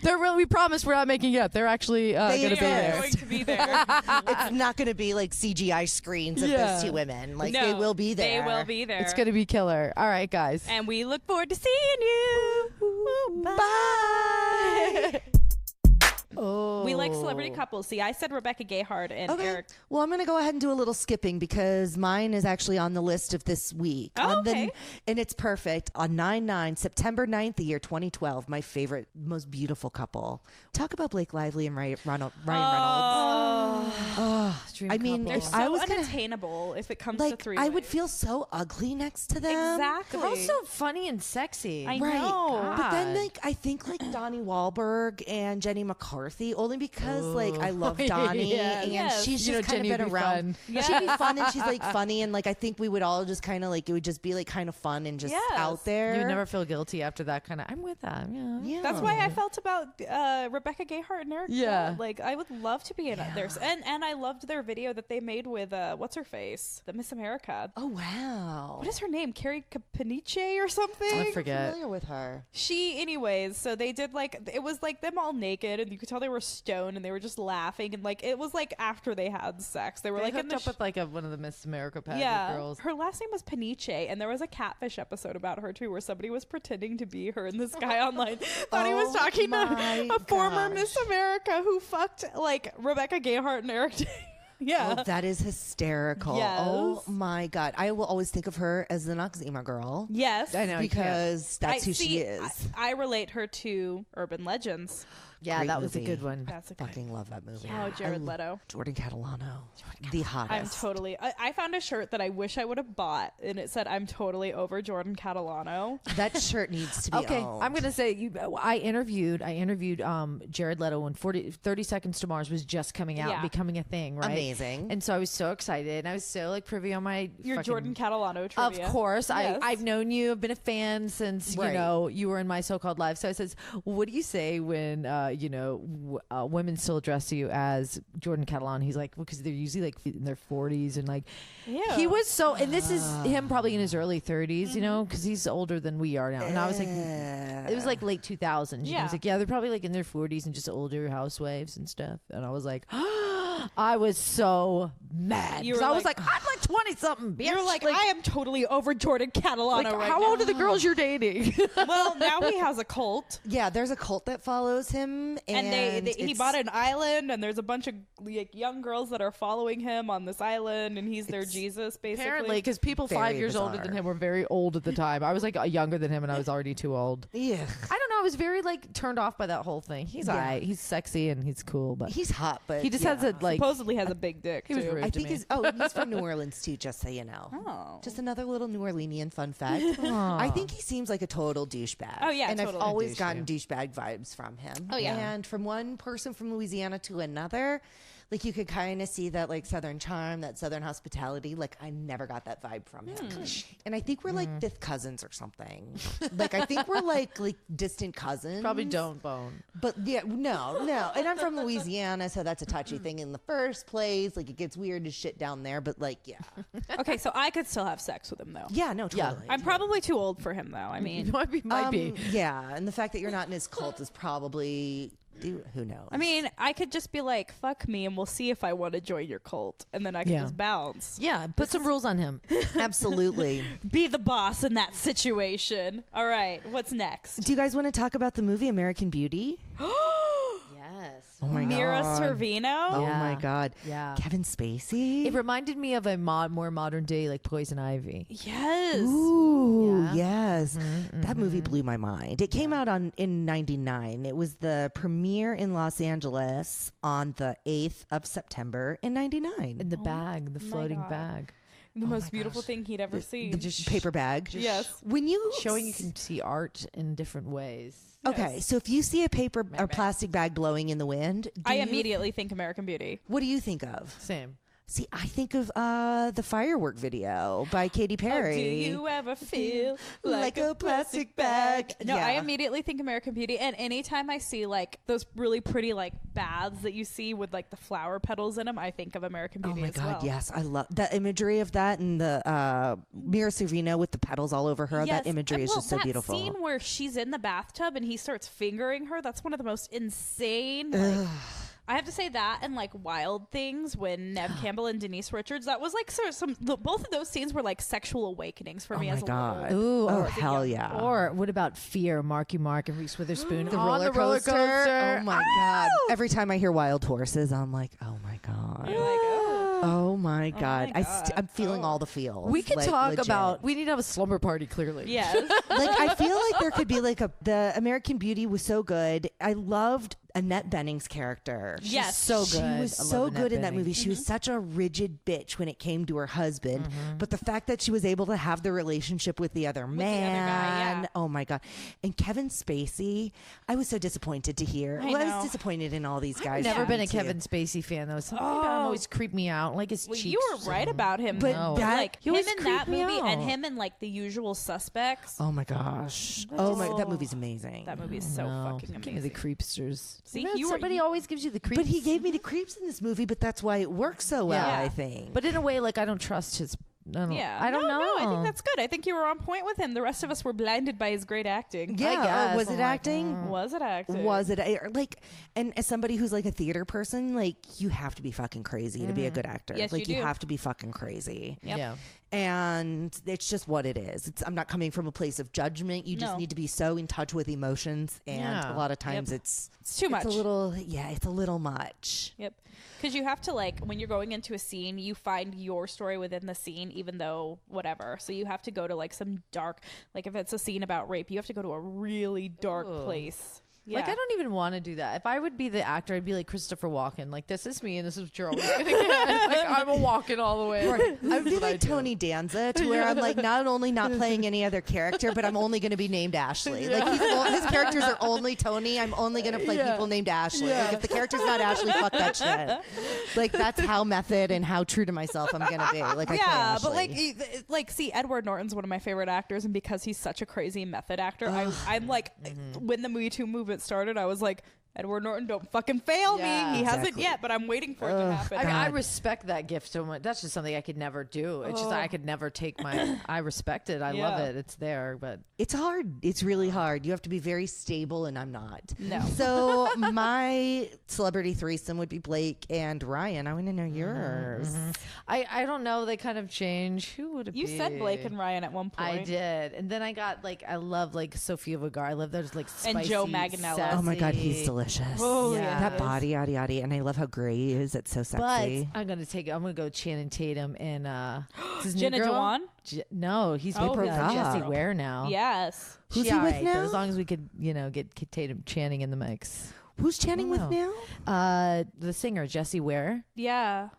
They're really. We promise we're not making it up. They're actually going to be there. Going to be there. It's not going to be like CGI screens of those two women. Like, No, they will be there. They will be there. It's going to be killer. All right, guys. And we look forward to seeing you. Bye. Oh. We like celebrity couples. See, I said Rebecca Gayheart and Eric. Well, I'm going to go ahead and do a little skipping because mine is actually on the list of this week. Oh, okay. And it's perfect. On 9/9, September 9th, the year 2012, my favorite, most beautiful couple. Talk about Blake Lively and Ryan Reynolds. Dream I mean, couple. if So I was gonna, unattainable if it comes to like, three. I would feel so ugly next to them. Exactly. They're also funny and sexy. I Right. know. But then, God. like, I think, like, Donnie Wahlberg and Jenny McCarthy, only because, like, I love Donnie Yeah. and Yes. she's You know, just kind Jenny of would been be around. fun. She'd be fun and she's, like, funny. And, like, I think we would all just kind of, like, it would just be, like, kind of fun and just Yes. out there. You'd never feel guilty after that kind of. I'm with them. Yeah. Yeah. That's why I felt about Rebecca Gayheart and Eric. Yeah. Bell. Like, I would love to be in theirs. And I loved their video that they made with, what's her face? The Miss America. Oh, wow. What is her name? Carrie Capenice or something? I I'm forget. familiar with her. Anyways, so they did like, it was like them all naked and you could tell they were stoned and they were just laughing. And like, it was like after they had sex. They were They like in hooked the up with like one of the Miss America pageant yeah, girls. her last name was Peniche, and there was a Catfish episode about her too, where somebody was pretending to be her, and this guy online thought he was Oh talking to my a former gosh. Miss America who fucked like Rebecca Gayheart and Eric. Yeah. Oh, that is hysterical. Yes. Oh my God. I will always think of her as the Noxzema girl. Yes. I know. Because that's who she see, is. I relate her to Urban Legends. Yeah, Great that was a movie. good one. That's a good. Fucking love that movie. Oh, Jared Leto. Jordan Catalano. The hottest. I'm totally. I found a shirt that I wish I would have bought, and it said, "I'm totally over Jordan Catalano." That shirt needs to be Okay, owned. I'm gonna say I interviewed Jared Leto when 30 Seconds to Mars was just coming out, Yeah. becoming a thing, right? Amazing. And so I was so excited, and I was so like privy on my Your fucking- Jordan Catalano Of trivia. course, Yes. I've known you. I've been a fan since Right. you know you were in my so-called life. So I says, "What do you say when women still address you as Jordan Catalan?" He's like, "Because they're usually like in their 40s and like." Ew. He was so, and this is him probably in his early 30s, you know, because he's older than we are now. And I was like, it was like late 2000s. You know, Yeah. he's like, yeah, they're probably like in their 40s and just older housewives and stuff. And I was like, I was so mad. You 'Cause were I was like- like, I'm like 20 something. You're like, I am totally over Jordan Catalano like, right how now. old are the girls you're dating? Well, now he has a cult, Yeah, there's a cult that follows him. and he it's- bought an island, and there's a bunch of like young girls that are following him on this island, and he's their Jesus, basically. Apparently, because people Very 5 years older than bizarre. him were very old at the time. I was like younger than him, and I was already too old. Yeah. I don't know. I was very like turned off by that whole thing. He's alright. He's sexy and he's cool, but He's hot, but he just yeah. has a like. supposedly has a big dick. He was too. rude. I to think me. he's from New Orleans too, just so you know. Oh. Just another little New Orleanian fun fact. I think he seems like a total douchebag. Oh, yeah, and totally. I've always Douche, gotten douchebag vibes from him. Oh, yeah. And from one person from Louisiana to another, like you could kind of see that like Southern charm, that Southern hospitality. Like I never got that vibe from him. And I think we're like fifth cousins or something. Like I think we're like distant cousins. Probably don't bone. But yeah, no. And I'm from Louisiana, so that's a touchy thing in the first place. Like it gets weird as shit down there, but like yeah. Okay, so I could still have sex with him though. Yeah, no, Yeah. totally. I'm probably too old for him though. I mean, might be. Yeah, and the fact that you're not in his cult is probably who knows. I mean, I could just be like, "Fuck me," and we'll see if I want to join your cult, and then I can Yeah. just bounce. Yeah, put some rules on him. absolutely. Be the boss in that situation. All right, what's next? Do you guys want to talk about the movie American Beauty? Yes. Oh my Mira god. Sorvino. Oh Yeah. my god. Yeah. Kevin Spacey. It reminded me of a more modern day like Poison Ivy. Yes. Ooh, Yeah. yes. That movie blew my mind. It came out in 99. It was the premiere in Los Angeles on the 8th of September in 99. In the bag, the my floating God. bag. The most beautiful thing he'd ever seen. The paper bag. Yes. When you Showing you can see art in different ways. Okay, so if you see a paper or plastic bag blowing in the wind, I immediately think American Beauty. what do you think of? Same. See, I think of the Firework video by Katy Perry. Oh, do you ever feel Like a plastic bag? No, I Yeah. immediately think American Beauty. And anytime I see like those really pretty like baths that you see with like the flower petals in them, I think of American Oh Beauty my as God, well. yes. I love the imagery of that, and the Mira Sorvino with the petals all over her. Yes, That imagery and is just so beautiful. That scene where she's in the bathtub and he starts fingering her, that's one of the most insane. Like, I have to say that and like Wild Things when Nev Campbell and Denise Richards, that was like sort of both of those scenes were like sexual awakenings for me my as a God. little. Ooh, Oh, or, hell yeah. or what about Fear, Marky Mark and Reese Witherspoon The on roller the roller coaster. coaster? Oh my God. Every time I hear Wild Horses, I'm like, oh my God. You're like, oh. Oh my God. my I'm feeling all the feels. We could like, talk legit. about. We need to have a slumber party. Clearly, Yes. Like, I feel like there could be like the American Beauty was so good. I loved Annette Bening's character. She's Yes. so good. She was I love so Annette good in that Bening. movie. She was such a rigid bitch when it came to her husband. But the fact that she was able to have the relationship with the other man. yeah. Oh my God. And Kevin Spacey, I was so disappointed to hear. I Well, I know. was disappointed in all these guys. Never Yeah, been me a too. Kevin Spacey fan though. Something about him always creeped me out. Like his Well, cheeks. you were right about him, But though. that- like He him always in that creeped me movie and out. him in like The Usual Suspects. Oh my gosh. Oh my, that movie's amazing. That movie is so fucking Give me the amazing. creepsters. See, You know, you were- somebody always gives you the creeps. But he gave me the creeps in this movie, but that's why it works so well, Yeah. I think. But in a way, like I don't trust his. Yeah, I don't know. No, I think that's good. I think you were on point with him. The rest of us were blinded by his great acting. yeah, guess. or was I'm it like, acting? Was it acting? Was it like? And as somebody who's like a theater person, like you have to be fucking crazy to be a good actor. Yes, like you do. have to be fucking crazy. Yep. Yeah. And it's just what it is. I'm not coming from a place of judgment. You just No. need to be so in touch with emotions, and Yeah. a lot of times it's too much. It's a little, it's a little much. Yep. Because you have to, like, when you're going into a scene, you find your story within the scene, even though whatever. So you have to go to, like, some dark, like, if it's a scene about rape, you have to go to a really dark place. Yeah. Like I don't even want to do that. If I would be the actor, I'd be like Christopher Walken. Like this is me, and this is what you're always gonna get. Like I'm a Walken all the way. I would be like Tony Danza, to where I'm like not only not playing any other character, but I'm only going to be named Ashley. Like his characters are only Tony. I'm only going to play people named Ashley. Like if the character's not Ashley, fuck that shit. Like that's how method and how true to myself I'm going to be. Like I play Yeah, Ashley. but like, see, Edward Norton's one of my favorite actors, and because he's such a crazy method actor, I'm like, when the Me Too movement started, I was like, Edward Norton, don't fucking fail Yeah. me. He hasn't Exactly. yet, but I'm waiting for it to happen. I mean, I God. respect that gift so much. That's just something I could never do. It's just I could never take my. I respect it. I love Yeah. it. It's there, but It's hard. It's really hard. You have to be very stable, and I'm not. No. So my celebrity threesome would be Blake and Ryan. I want to know yours. I don't know. They kind of change. Who would it be? You said Blake and Ryan at one point. I did, and then I got like I love like Sofia Vergara. I love those like And spicy, Joe Manganiello. Oh my God, he's sassy- delicious. Oh, Yeah. yeah. That body, yada yada, and I love how gray he is. It's so But sexy. I'm gonna go Channing Tatum and what's his new Jenna girl? Dewan? No, he's Oh, with broke Jesse up. Ware now. Yes. Who's She he with alright, but now? As long as we could, get Tatum Channing in the mix. Who's Channing with know. now? The singer Jessie Ware. Yeah.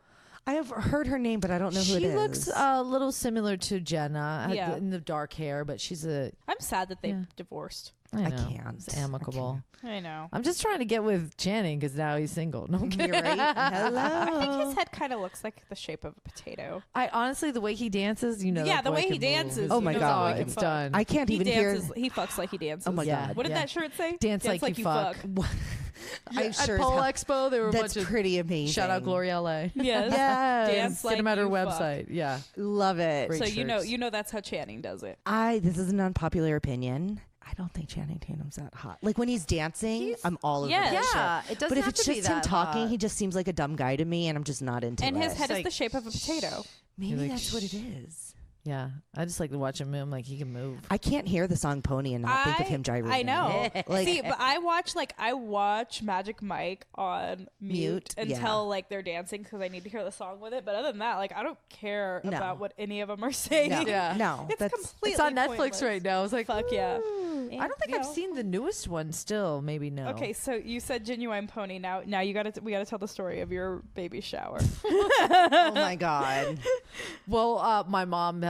I have heard her name, but I don't know who it She is. looks a little similar to Jenna Yeah. in the dark hair, but she's a. I'm sad that they divorced. I I know, can't. It's amicable. I know. I'm just trying to get with Channing because now he's single. No, I'm kidding. You're right. Hello. I think his head kind of looks like the shape of a potato. I honestly, the way he dances, Yeah, that the boy way he can move. dances, Oh my you know, God. the boy can It's fuck. done. I can't He even dances. hear. He fucks like he dances. Oh my Yeah. God. What did Yeah. that shirt say? Dance like you fuck. I'm At sure. as Pole hell- Expo, they were a That's bunch of pretty amazing. shout out Gloria LA. Yes. Yes. Dance Get like them at her you fuck. website. Yeah. Love it. Great So shirts. you know that's how Channing does it. This is an unpopular opinion. I don't think Channing Tatum's that hot. Like when he's dancing, I'm all over Yes. that shit. Yeah, it doesn't But if have it's to be just him that talking, hot. he just seems like a dumb guy to me, and I'm just not into And it. his head is like, the shape of a potato. Maybe You're like, that's what it is. Yeah, I just like to watch him move. Like he can move. I can't hear the song Pony and not think of him gyrating. I know. Like- See, but I watch Magic Mike on mute Mute, until like they're dancing because I need to hear the song with it. But other than that, like I don't care No. about what any of them are saying. No, Yeah. no, It's that's completely It's on Netflix pointless. right now. It's like, Fuck yeah. ooh. I don't think I've seen the newest one. Still, maybe no. Okay, so you said Genuine Pony. Now we gotta tell the story of your baby shower. oh my God. Well, my mom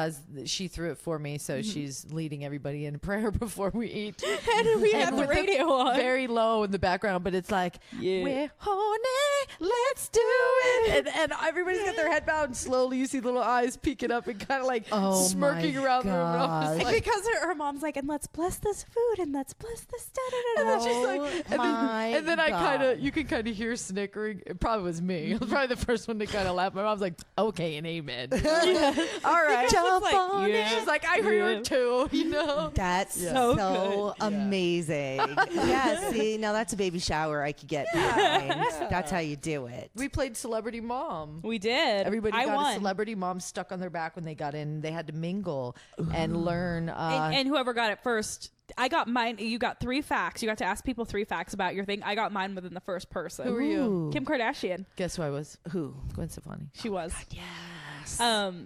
she threw it for me, so she's leading everybody in prayer before we eat. and we have the with radio on. very low in the background, but it's like, Yeah. we're horny let's do it. And everybody's got their head bowed, and slowly you see little eyes peeking up and kind of like smirking my around the room. And I'm just gosh. like, because her mom's like, and let's bless this food, and let's bless this. and then she's like, Oh and then my I kind of, God. you can kind of hear snickering. It probably was me. I was probably the first one to kind of laugh. My mom's like, okay, and amen. All right. Jump like, on yeah. She's like, I heard too, you know? That's Yeah. so, So good. amazing. Yeah, see, now that's a baby shower I could get behind. That's how you do it. We played Celebrity Mom. We did. Everybody I got won. a celebrity mom stuck on their back when they got in. They had to mingle and learn. And whoever got it first, I got mine. You got 3 facts. You got to ask people 3 facts about your thing. I got mine within the first person. Who were you? Ooh. Kim Kardashian. Guess who I was? Who? Gwen Stefani. She was. Yes.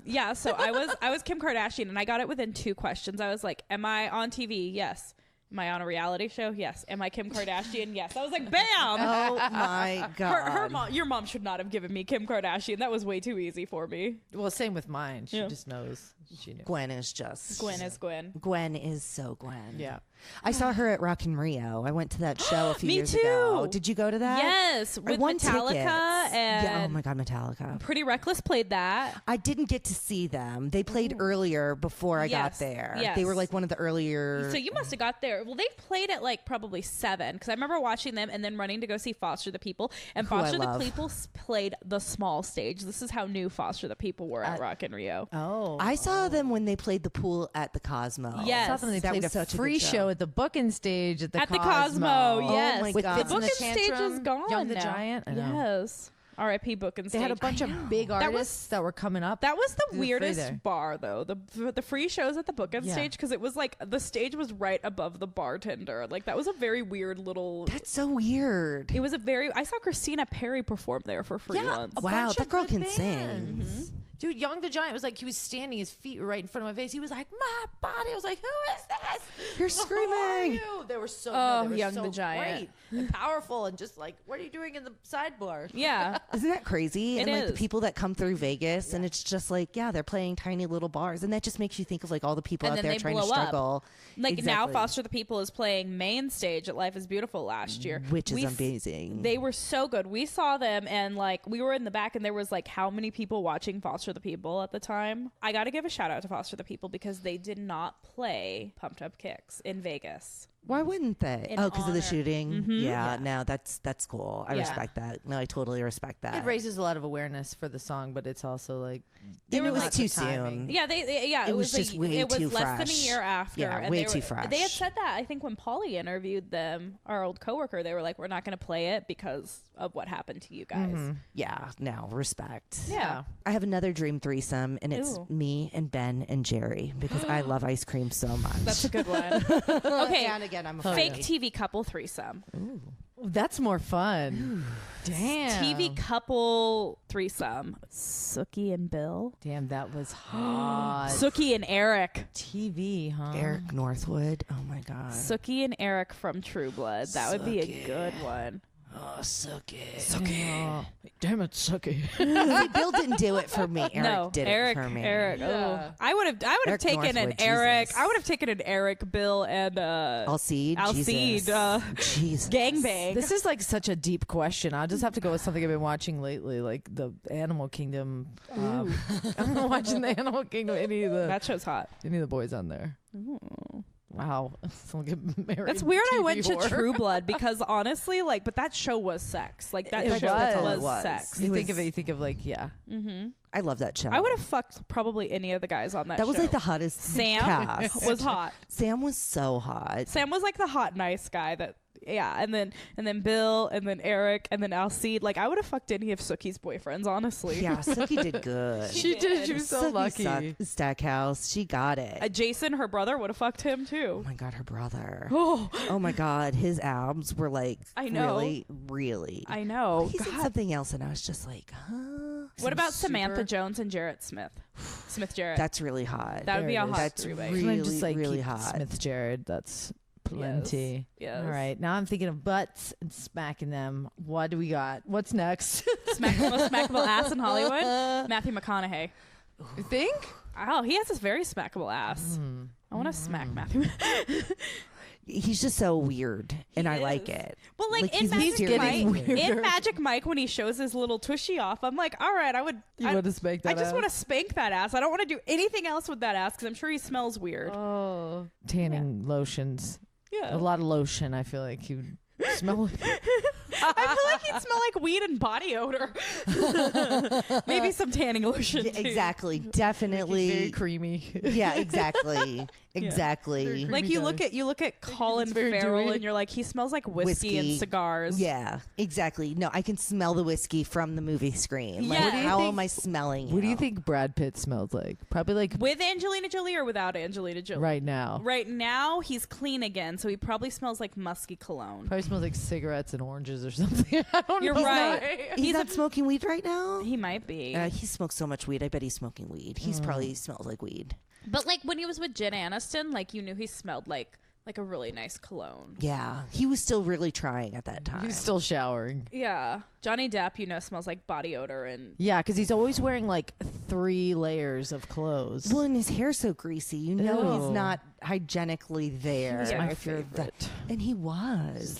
Yeah, so I was Kim Kardashian, and I got it within 2 questions. I was like, am I on TV? Yes. Am I on a reality show? Yes. Am I Kim Kardashian? Yes. I was like, bam. Oh my God. Her mom, your mom should not have given me Kim Kardashian. That was way too easy for me. Well, same with mine. She Yeah. just knows. She knew. Gwen is just. Gwen is Gwen. Gwen is so Gwen. Yeah. I saw her at Rock in Rio. I went to that show a few Me years too. ago. Did you go to that? Yes, I with won Metallica tickets. and Yeah, oh my God, Metallica. Pretty Reckless played that. I didn't get to see them. They played earlier before I got Yes, there. yes. They were like one of the earlier. So you must have got there. Well, they played at like probably 7 because I remember watching them and then running to go see Foster the People. And Who I Foster the love. People played the small stage. This is how new Foster the People were at Rock in Rio. Oh. I saw them when they played the pool at the Cosmo. Yes. saw them. They That played was a such a free good show at the booking stage at the At the Cosmo. Cosmo, yes. my With God. The Fitz and booking stage is Tantrum, gone Young the now. Giant. I know. Yes. R.I.P. booking stage. They had a bunch of big That was- artists that were coming up. That was the Through the free there. weirdest bar, though. The free shows at the booking Yeah. stage, because it was like the stage was right above the bartender. Like that was a very weird little. That's so weird. It was a very. I saw Christina Perry perform there for free once. a Wow, bunch that of girl good can sing. bands. Dude, Young the Giant was like, he was standing, his feet were right in front of my face. He was like, my body. I was like, who is this? You're Who are screaming. you? They were so, Oh, they were Young so the Giant. great and powerful and just like, what are you doing in the sidebar? Yeah. Isn't that crazy? It and like the is. people that come through Vegas, and it's just like, yeah, they're playing tiny little bars, and that just makes you think of like all the people And out then there they trying to blow up. struggle. Like now, Exactly. Foster the People is playing main stage at Life is Beautiful last year, Which is We s- amazing. They were so good. We saw them, and like we were in the back, and there was like how many people watching Foster the People at the time? I got to give a shout out to Foster the People because they did not play Pumped Up Kicks in Vegas. Why wouldn't they? In Oh, because of the honor. shooting. Yeah, Yeah. no, that's cool. I Yeah. respect that. No, I totally respect that. It raises a lot of awareness for the song, but it's also like, And it was lots too of timing. soon. Yeah, yeah, It was just way it was too less than a fresh. year after. Yeah, and way they too were- fresh. They had said that. I think when Polly interviewed them, our old coworker, they were like, "We're not going to play it because of what happened to you guys." Yeah, no, respect. Yeah. I have another dream threesome, and it's Ooh. me and Ben and Jerry because I love ice cream so much. That's a good one. Okay, and again, I'm a fake foodie. TV couple threesome. that's more fun. Damn. TV couple threesome. Sookie and Bill. Damn, that was hot. Sookie and Eric. TV, huh? Eric Northwood. Oh my god. Sookie and Eric from True Blood. That would be a good one. Oh, suck it. Oh, damn it, Sucky. See, Bill didn't do it for me. Eric no, did Eric. it for me. Eric. Yeah. Oh, I would have Eric taken an Northwood, Eric. Jesus. I would have taken an Eric, Bill, and Alcide. Alcide, Jesus. gangbang. This is like such a deep question. I'll just have to go with something I've been watching lately, like the Animal Kingdom. I'm not watching the Animal Kingdom. Any of That show's hot. the boys on there. Wow, someone get married. That's weird. I TV went to whore. True Blood because honestly, like, but that show was sex. Like that It show That's all it was was. sex. You It think of was- it. You think of like, yeah. I love that show. I would have fucked probably any of the guys on that. That was show. like the hottest Sam cast. was hot. Sam was so hot. Sam was like the hot nice guy that. Yeah, and then Bill, and then Eric, and then Alcide. Like I would have fucked any of Sookie's boyfriends, honestly. Yeah, Suki did good. She did. She was so Suki lucky. Stackhouse. She got it. Jason, her brother, would have fucked him Oh too. my god, her brother. Oh, Oh my god, his abs were like I know. really, really. I know. He said God. something else, and I was just like, huh? What about super- Samantha Jones and Jarrett Smith? Smith Jarrett. That's really hot. That would be There a it hot is. That's three-way. really, Can I just like really keep hot. Smith Jared. That's plenty. Yes. All right, now I'm thinking of butts and smacking them. What do we got? What's next? Most smackable ass in Hollywood. Matthew McConaughey. You think? Oh, he has this very smackable ass. I want to smack Matthew. He's just so weird, and I is. like it. Well, like in he's Magic getting Mike, weirder. in Magic Mike, when he shows his little tushy off, I'm like, all right, You want to spank that I just ass? want to spank that ass. I don't want to do anything else with that ass because I'm sure he smells weird. Oh, tanning lotions. Yeah. A lot of lotion. I feel like you smell. I feel like he'd smell like weed and body odor. Maybe some tanning lotion. Yeah, too. exactly, Very definitely. creamy. Yeah, exactly, exactly. Like you look at Colin It's very Farrell dewy. and you're like, he smells like whiskey and cigars. Yeah, exactly. No, I can smell the whiskey from the movie screen. Like, Yeah. What do you how think- am I smelling? What do you him? think Brad Pitt smells like? Probably like With Angelina Jolie or without Angelina Jolie? right now. Right now, he's clean again, so he probably smells like musky cologne. Probably smells like cigarettes and oranges or something. I don't You're know. right. He's not smoking weed right now. He might be. He smokes so much weed. I bet he's smoking weed. He's probably smells like weed. But like when he was with Jen Aniston, like you knew he smelled like a really nice cologne. Yeah, he was still really trying at that time. He's still showering. Yeah. Johnny Depp, smells like body odor and Yeah, because he's always wearing like 3 layers of clothes. Well, and his hair's so greasy. You know he's Ew. not hygienically there. He's my if you're favorite. and he It's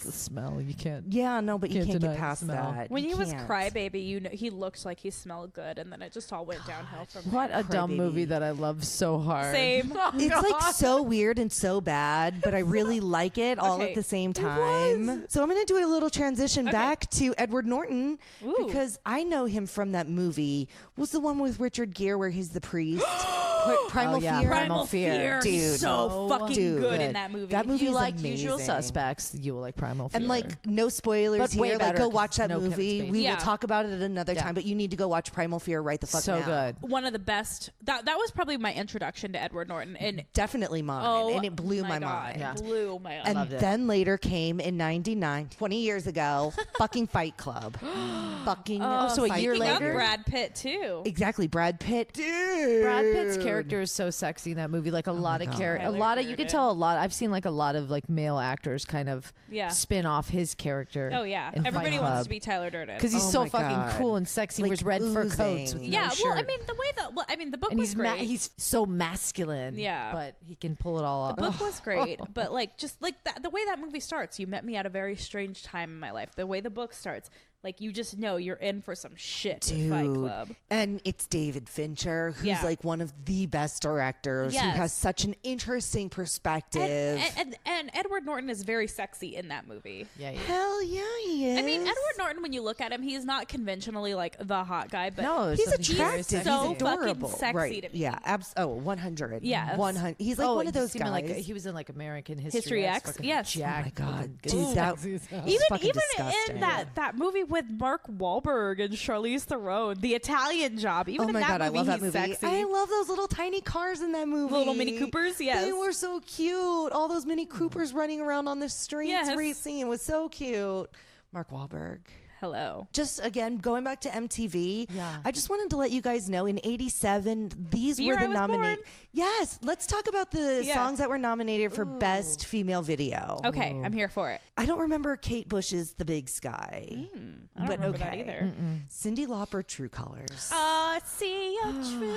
the was. smell. You can't. Yeah, no, but you Can't can't deny get the past smell. that. when You he was can't. Crybaby, he looked like he smelled good, and then it just all went downhill from What there. a dumb Crybaby. movie that I love so hard. Same. It's like so weird and so bad, but I really like it all Okay. at the same time. So I'm going to do a little transition back to Edward Norton Ooh. because I know him from that movie. Was the one with Richard Gere where he's the priest? Primal Oh, yeah. Fear. Primal Fear. Dude. so fucking Dude. good in that movie. That If movie you is like amazing. Usual Suspects, you will like Primal Fear. And like no spoilers But way here. Like better go 'cause watch that no Kevin movie. Spacey. We Yeah. will talk about it at another Yeah. time. But you need to go watch Primal Fear right the fuck so now. good. one of the best. That was probably my introduction to Edward Norton, and Definitely mine, oh, and it blew my God, mind. Yeah. Blew my And loved it. then later came in '99, 20 years ago, fucking Fight Club. fucking. so a Fight year Speaking Club. of later? Brad Pitt too. Exactly, Brad Pitt. Dude. Brad Pitt's character is so sexy in that movie. Like a lot of Tyler a lot of you Durden. can tell a lot. I've seen like a lot of like male actors kind of Yeah. spin off his character. Oh yeah, in everybody Fight wants Club. to be Tyler Durden. Because he's Oh so my fucking God. cool and sexy. Like Wears red fur coats. With oozing. no yeah, shirt. well, I mean the book and was he's great. he's so masculine. Yeah. but he can pull it all off. The book was great, but like just like that, the way that movie starts, you met me at a very strange time in my life. The way the book starts, like you just know you're in for some shit with Fight Dude. Club. And it's David Fincher, who's Yeah. like one of the best directors, who Yes. has such an interesting perspective. And Edward Norton is very sexy in that movie. Yeah, yeah. Hell yeah, he is. I mean, Edward Norton, when you look at him, he's not conventionally like the hot guy, but No, there's He's something very attractive. sexy. so He's fucking adorable. sexy right. to me. Yeah. 100. Yes. 100. He's like Oh, one of you those see him guys. in, like he was in like American History, History X, fucking yes. jacked, Oh my God, fucking dude, good that- sexy as hell. It's fucking even disgusting. in that movie with Mark Wahlberg and Charlize Theron, The Italian Job. Even Oh in my that God, I movie, love that he's movie. sexy. I love those little tiny cars in that movie. Little Mini Coopers, yes. They were so cute. All those Mini Coopers running around on the streets Yes. racing. It was so cute. Mark Wahlberg. Hello. Just again, going back to MTV, Yeah. I just wanted to let you guys know in '87, these The year were the I was nominated. born. Yes, let's talk about the Yeah. songs that were nominated for Best Female Video. Okay, I'm here for it. I don't remember Kate Bush's The Big Sky, I don't but remember that okay. either. Cindy Lauper, True Colors. See your true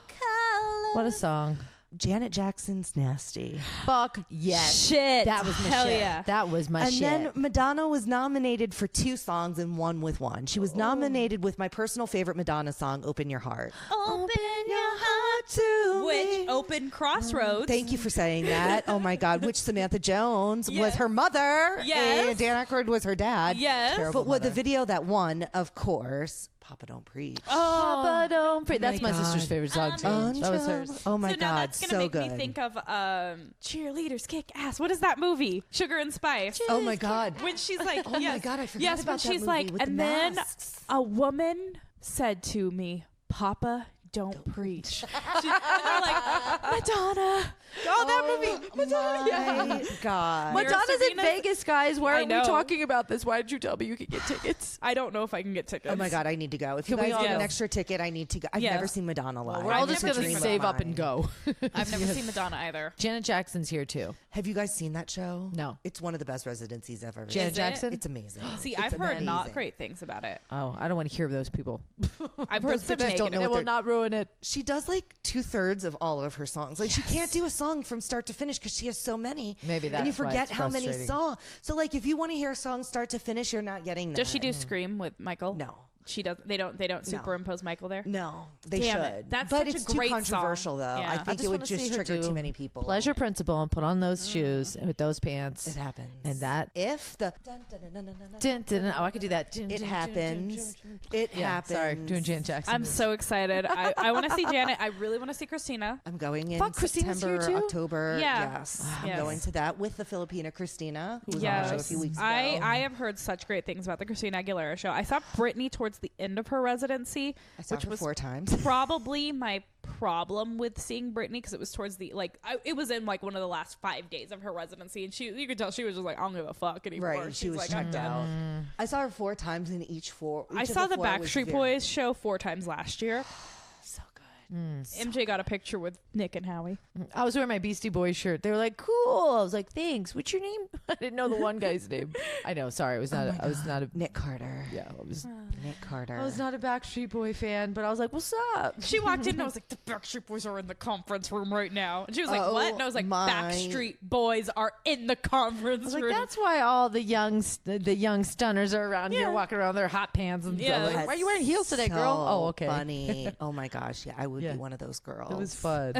colors. What a song. Janet Jackson's Nasty. Fuck yes. Shit. That was my Hell shit. yeah. That was my And shit. then Madonna was nominated for 2 songs and won with one. She was nominated with my personal favorite Madonna song, Open Your Heart. Open your heart To Which me. open Crossroads. Thank you for saying that. Oh my God. Which Samantha Jones was Yes. her mother. Yes. And Dan Aykroyd was her dad. Yes. But with the video that won, of course, Papa Don't Preach. Papa don't pre- That's my God. sister's favorite song too. That was hers. Oh my so now God. that's gonna So make good. me think of cheerleaders kick ass. What is that movie? Sugar and Spice. Oh my God. When she's like, Oh my yes, God, I forgot yes, about when that she's movie like, with and the then masks. a woman said to me, "Papa, don't preach." And they're like, Madonna. Oh, that movie. Madonna. My God. Mira Madonna's in Serena's- Vegas, guys. Why I are we know. talking about this? Why did you tell me you could get tickets? I don't know if I can get tickets. Oh my God, I need to go. If you Can we guys all get an go? extra ticket, I need to go. I've Yes. never seen Madonna live. We're all I've just never gonna dreamed save about up and go. I've never seen Madonna either. Janet Jackson's here too. Have you guys seen that show? No. It's one of the best residencies I've ever Janet Is it? Jackson. It's amazing. See, It's I've heard amazing. not great things about it. Oh, I don't want to hear of those people. I've heard Those some bitches don't negative. know It what will they're- not ruin it. She does like 2/3 of all of her songs. Like she can't do a song from start to finish because she has so many. Maybe and you that's why forget it's how many frustrating. songs. So like, if you want to hear a song start to finish, you're not getting that. Does she do Scream with Michael? No. She does. They don't superimpose Michael there. No, they Damn should. it. That's but such a it's great too controversial, song. though. Yeah. I I think just it would wanna see just her trigger do too many people. Pleasure Principle and put on those shoes with those pants. It happens. And that. If the Dun, dun, dun. Oh, I could do that. Dun, it dun, dun, happens, dun, dun, dun. it Yeah, happens. sorry, doing Janet Jackson. I'm so excited. I want to see Janet. I really want to see Christina. I'm going in Fuck, Christina's here September, too? October. Yeah. Yes, Yes. I'm going to that with the Filipina Christina, who was on the show a few weeks ago. I have heard such great things about the Christina Aguilera show. I saw Britney towards the end of her residency, I saw which her was 4 times. probably my problem with seeing Britney because it was towards the it was in like one of the last 5 days of her residency, and you could tell she was just like, I don't give a fuck anymore. Right, she She's was like, checked I'm out. done. I saw her 4 times, and each I of saw the 4 was Backstreet very- Boys show 4 times last year. So good. MJ got a picture with Nick and Howie. I was wearing my Beastie Boys shirt. They were like, "Cool." I was like, "Thanks." What's your name? I didn't know the one guy's name. I know. Sorry, I was not. I was not a. Nick Carter. Yeah, I was. Nick Carter. I was not a Backstreet Boy fan, but I was like, "What's up?" She walked in and I was like, the Backstreet Boys are in the conference room right now. And she was like, Oh, what? And I was like, my- Backstreet Boys are in the conference I was like, room. "That's why all the young stunners are around here Yeah. walking around their hot pants and Yeah. stuff." Like, why are you wearing heels today, girl? So Oh, okay. Funny. Oh my gosh. Yeah, I would Yeah. be one of those girls. It was fun.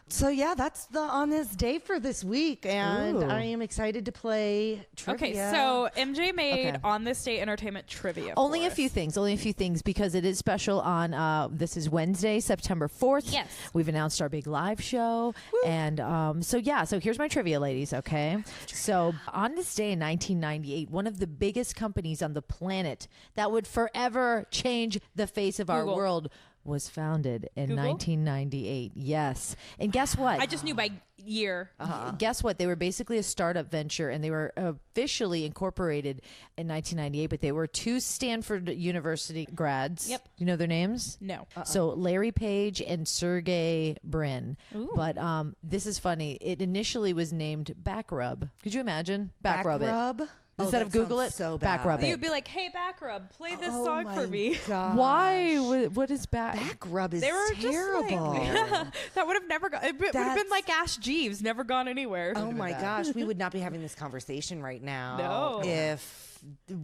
So yeah, that's the on this day for this week, and Ooh. I am excited to play trivia. Okay, so MJ made Okay. On This Day Entertainment trivia. Only for a few us. things. Only a few things because it is special on. This is Wednesday, September 4th. Yes. We've announced our big live show, and so here's my trivia, ladies. Okay, so on this day in 1998, one of the biggest companies on the planet that would forever change the face of our Google. world was founded in Google? 1998. Yes, and guess what? I just knew by year. Guess what? They were basically a startup venture, and they were officially incorporated in 1998. But they were 2 Stanford University grads. Yep. You know their names? No. So Larry Page and Sergey Brin. But this is funny. It initially was named Backrub. Could you imagine? Backrub it. Rub. Instead of Google sounds it, so back bad. rub it. You'd be like, hey, Backrub, play this Oh song for my me. gosh. Why? What is back? Back rub is They were terrible. just like, that would have never gone. It would have been That's- like Ash Jeeves, never gone anywhere. Oh my gosh, we would not be having this conversation right now. No. If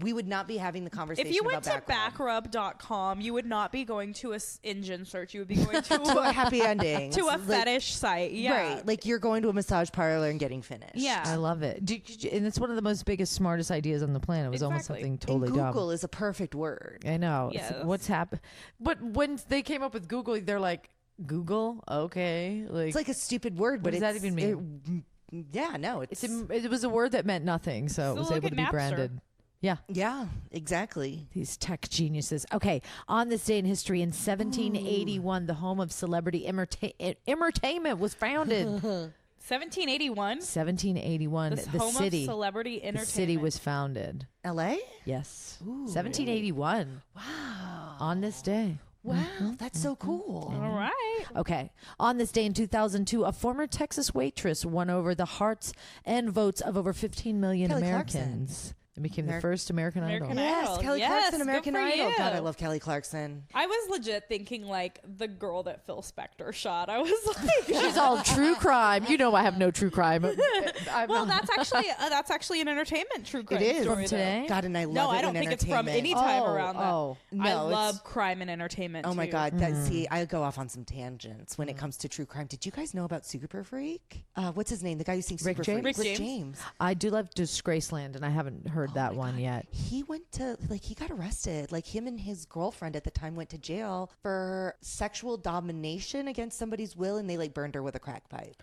we would not be having the conversation. If you went to about Backrub. backrub.com, you would not be going to a engine search. You would be going to to a happy ending. to a Like- fetish site. Yeah. Right, like you're going to a massage parlor and getting finished. Yeah. I love it. And it's one of the most biggest, smartest ideas on the planet. It was almost Exactly. something And totally Google dumb. is a perfect word. I know. It's- Yes. What's happened? But when they came up with Google, they're like, Google? Okay. It's like a stupid word, but does that even mean? Yeah, no, it's It was a word that meant nothing, so it So was look able at to be Napster. branded. Yeah. yeah, exactly. These tech geniuses. Okay, on this day in history, in 1781, the home of celebrity entertainment was founded. 1781. 1781, This the home city. of celebrity The entertainment. city was founded. L.A. Yes. 1781. Wow. On this day. Wow, that's so cool. All right. Okay. On this day in 2002, a former Texas waitress won over the hearts and votes of over 15 million Kelly Americans. And became the first American American Idol. Idol. Yes, Kelly Yes, Clarkson, good American for Idol. you. God, I love Kelly Clarkson. I was legit thinking like the girl that Phil Spector shot. I was like, She's all true crime. You know I have no true crime. well, that's actually an entertainment true crime It is. story From though. today? God, and I love No, it I don't when think it's from any entertainment- time Oh, around that. oh. No, I it's- love crime and entertainment. Oh my too. God! See, I go off on some tangents when it comes to true crime. Did you guys know about Super Freak? What's his name? The guy who sings Rick Super James? Freak. Rick James. I do love Disgraceland, and I haven't heard that one yet. He went to he got arrested. Like him and his girlfriend at the time went to jail for sexual domination against somebody's will, and they like burned her with a crack pipe.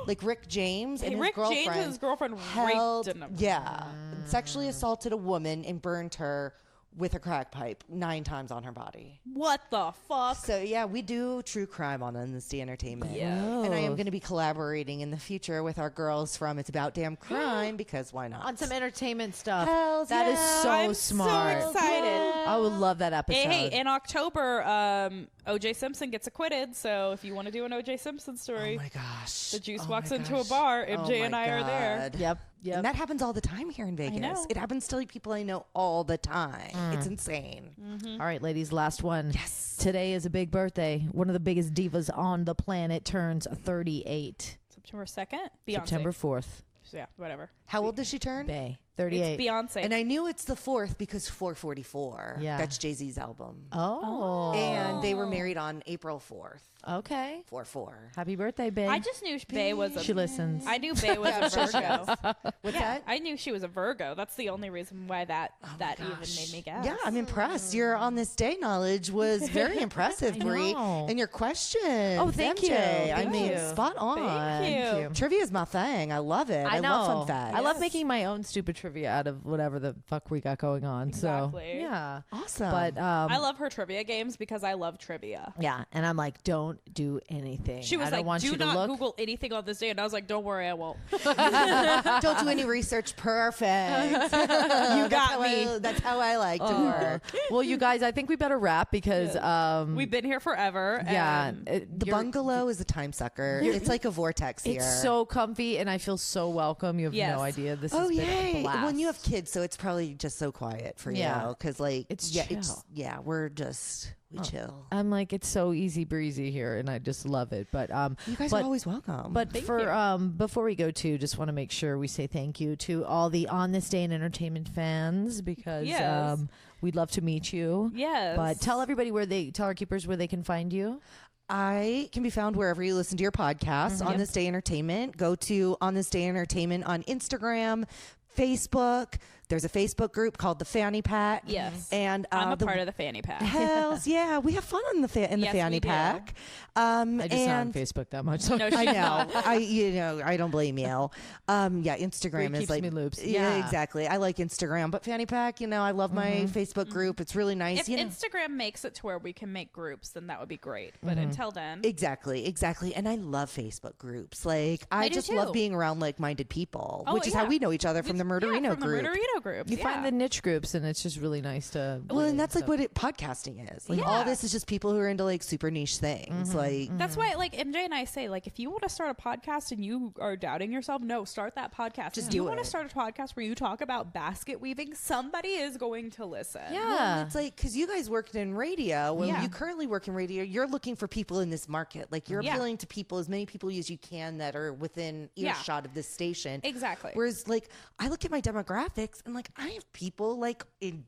Like Rick James and Hey, his Rick girlfriend. James and his girlfriend held, raped him. yeah, sexually assaulted a woman and burned her with a crack pipe 9 times on her body. What the fuck? So yeah, we do true crime on Honesty Entertainment. Yeah. And I am going to be collaborating in the future with our girls from It's About Damn Crime because why not? On some entertainment stuff. Hells That is yeah. so I'm smart. so excited. I would love that episode. Hey, in October, O.J. Simpson gets acquitted. So if you want to do an O.J. Simpson story, Oh my gosh. the juice Oh walks my into a gosh. bar. Oh MJ and my I are there. God. Yep. And that happens all the time here in Vegas. know. It happens to people I know all the time. It's insane. All right, ladies, last one. Yes. Today is a big birthday. One of the biggest divas on the planet turns 38. September 2nd? Beyonce. September 4th. Yeah, whatever. How old does she turn? Bay. 38. It's Beyonce. And I knew it's the 4th because 444. Yeah. That's Jay-Z's album. Oh. And they were married on April 4th. Okay. 4-4. Happy birthday, Bay. I just knew Bay was a... She listens. I knew Bay was a Virgo. What's that? I knew she was a Virgo. That's the only reason why that even made me guess. Yeah, I'm impressed. Your on this day knowledge was very impressive, I Brie. know. And your question. Oh, thank you. I Thank mean, you. spot on. Thank you. Trivia is my thing. I love it. I know. love fun facts. I love making my own stupid trivia out of whatever the fuck we got going on. Exactly. So, yeah. Awesome. But I love her trivia games because I love trivia. yeah, and I'm like, don't do anything. She was I don't like, want do you to not look. Google anything on this day. And I was like, don't worry, I won't. don't do any research. Perfect. You got me. That's how I like to work. Well, you guys, I think we better wrap because We've been here forever. yeah, and The bungalow is a time sucker. It's like a vortex here. it's so comfy and I feel so welcome. You have Yes. no idea. This Oh has been a yay! blast. When you have kids, so it's probably just so quiet for Yeah. you because like It's yeah, chill. we're just we chill. I'm like, it's so easy breezy here and I just love it. But You guys but- are always welcome. But before we go to, just want to make sure we say thank you to all the On This Day in Entertainment fans because Yes. we'd love to meet you. Yes. But tell everybody tell our keepers where they can find you. I can be found wherever you listen to your podcasts. On This Day Entertainment. Go to On This Day Entertainment on Instagram, Facebook. There's a Facebook group called the Fanny Pack. Yes. And I'm a part of the fanny pack. Hells yeah, we have fun in the Yes, Fanny we do. Pack. I just not on and Facebook that much. So No, I she's know. not. I don't blame you. Yeah, Instagram Keeps is like me loops. Yeah, Yeah. exactly. I like Instagram, but Fanny Pack, I love my Facebook group. It's really nice. If Instagram makes it to where we can make groups, then that would be great. But until then, Exactly. And I love Facebook groups. Like I do just too. love being around like-minded people, Oh, which is how yeah. we know each other from the Murderino from group. The Murderino group. you find the niche groups and it's just really nice to. Well, and that's like what podcasting is. Like all Yeah. this is just people who are into like super niche things. Like That's why, like MJ and I say, like if you want to start a podcast and you are doubting yourself, no, start that podcast. Just if do you want it. to start a podcast where you talk about basket weaving, somebody is going to listen. Yeah. it's like because you guys worked in radio. Well, Yeah. you currently work in radio. You're looking for people in this market. Like you're Yeah. appealing to people, as many people as you can that are within Yeah. earshot of this station. Exactly. Whereas, like, I look at my demographics and like I have people like in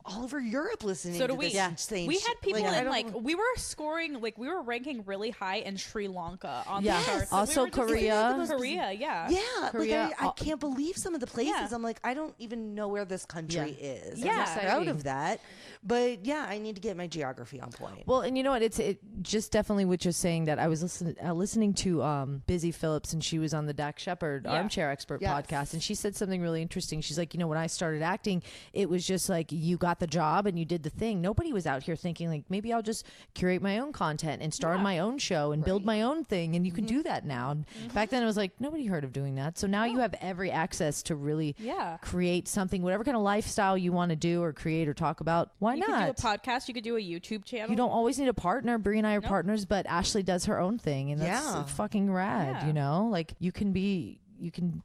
all over Europe listening. So do to we. this same We shit. had people I in don't- like we were scoring, like we were ranking really high in Sri Lanka on Yes. the charts. So Also we were just- Korea. Korea, yeah. Yeah, Korea, like I can't believe some of the places. Yeah. I'm like, I don't even know where this country is. Yeah. I'm not proud Exciting. of that, but yeah, I need to get my geography on point. Well, and you know what? It just definitely what you're saying that I was listening to Busy Phillips and she was on the Dax Shepard Yeah. Armchair Expert Yes. podcast and she said something really interesting. She's like, when I started acting, it was just like you got the job and you did the thing. Nobody was out here thinking like maybe I'll just curate my own content and start my own show and build my own thing, and you can do that now. And back then it was like nobody heard of doing that. So now you have every access to really Yeah. create something, whatever kind of lifestyle you want to do or create or talk about. Why You not? could do a podcast. You could do a YouTube channel. You don't always need a partner. Brie and I are partners, but Ashley does her own thing, and that's Yeah. fucking rad. Yeah. Like you can.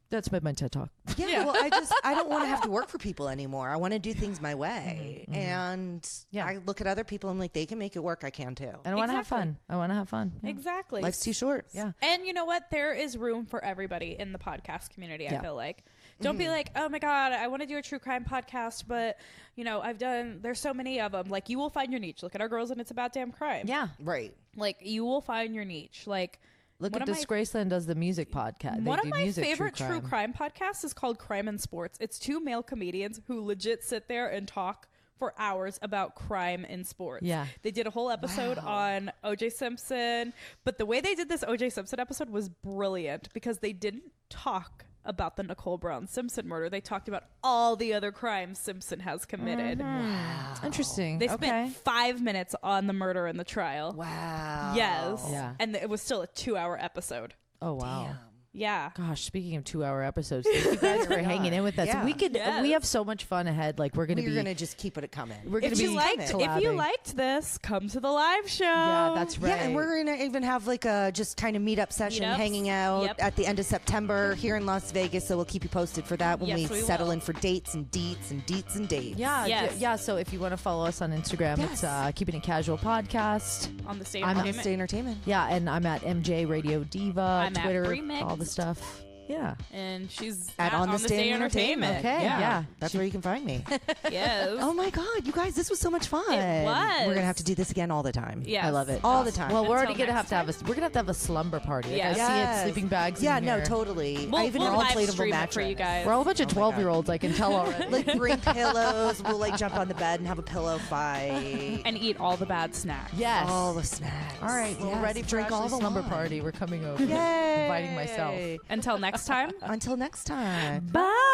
That's my TED talk. Yeah, well, I don't want to have to work for people anymore. I want to do things my way, and Yeah. I look at other people and like they can make it work. I can too. And I want to have Exactly. fun. I want to have fun. Yeah. Exactly. Life's too short. Yeah. And you know what? There is room for everybody in the podcast community, I Yeah. feel like. Don't be like, oh my God, I want to do a true crime podcast, but, there's so many of them. Like, you will find your niche. Look at our girls and It's About Damn Crime. Yeah. Right. Like, you will find your niche. Like, Look one at of my- Disgraceland does the music podcast. One They of do my music favorite true crime podcasts is called Crime and Sports. It's two male comedians who legit sit there and talk for hours about crime in sports. Yeah. They did a whole episode on O.J. Simpson, but the way they did this O.J. Simpson episode was brilliant because they didn't talk about the Nicole Brown Simpson murder. They talked about all the other crimes Simpson has committed. Interesting. They okay. spent 5 minutes on the murder and the trial. Wow. Yes. Yeah. And it was still a 2-hour episode. Oh wow. Yeah. Gosh, speaking of 2-hour episodes, thank you guys for hanging in with us. Yeah. We have so much fun ahead. Like we're We're gonna just keep it coming. we're gonna If be you collabing. liked this, come to the live show. Yeah, that's right. Yeah, and we're gonna even have like a just kind of meetup session, Meetups. hanging out Yep. at the end of September here in Las Vegas. So we'll keep you posted for that when Yes, we we settle will. in for dates and deets and deets and dates. Yeah, Yes. yeah. So if you want to follow us on Instagram, Yes. it's Keeping It Casual Podcast. On the Stay I'm on Entertainment. Stay Entertainment. Yeah, and I'm at MJ Radio Diva, I'm at Twitter, Remixed. all the stuff. Yeah. And she's At On the Stay Entertainment. Okay, yeah. That's where you can find me. Yes. Oh my God, you guys, this was so much fun. It was. We're gonna have to do this again all the time. Yes. I love it. All the time. Well, we're Until already gonna next have to have we're gonna have to have a slumber party. Like, Yes. I see Yes. it, sleeping bags. Yeah, in no, here. totally. We'll, I even we'll have live an inflatable stream it mattress for you guys. We're all a bunch of Oh my God. 12-year-olds. I can tell already. Like bring pillows. We'll like jump on the bed and have a pillow fight. And eat all the bad snacks. yes. All the snacks. All right, well, Yes. we're ready for Drink all Ashley's the slumber wine. party. We're coming over. Yay. Inviting myself. Until next time. Until next time. Bye.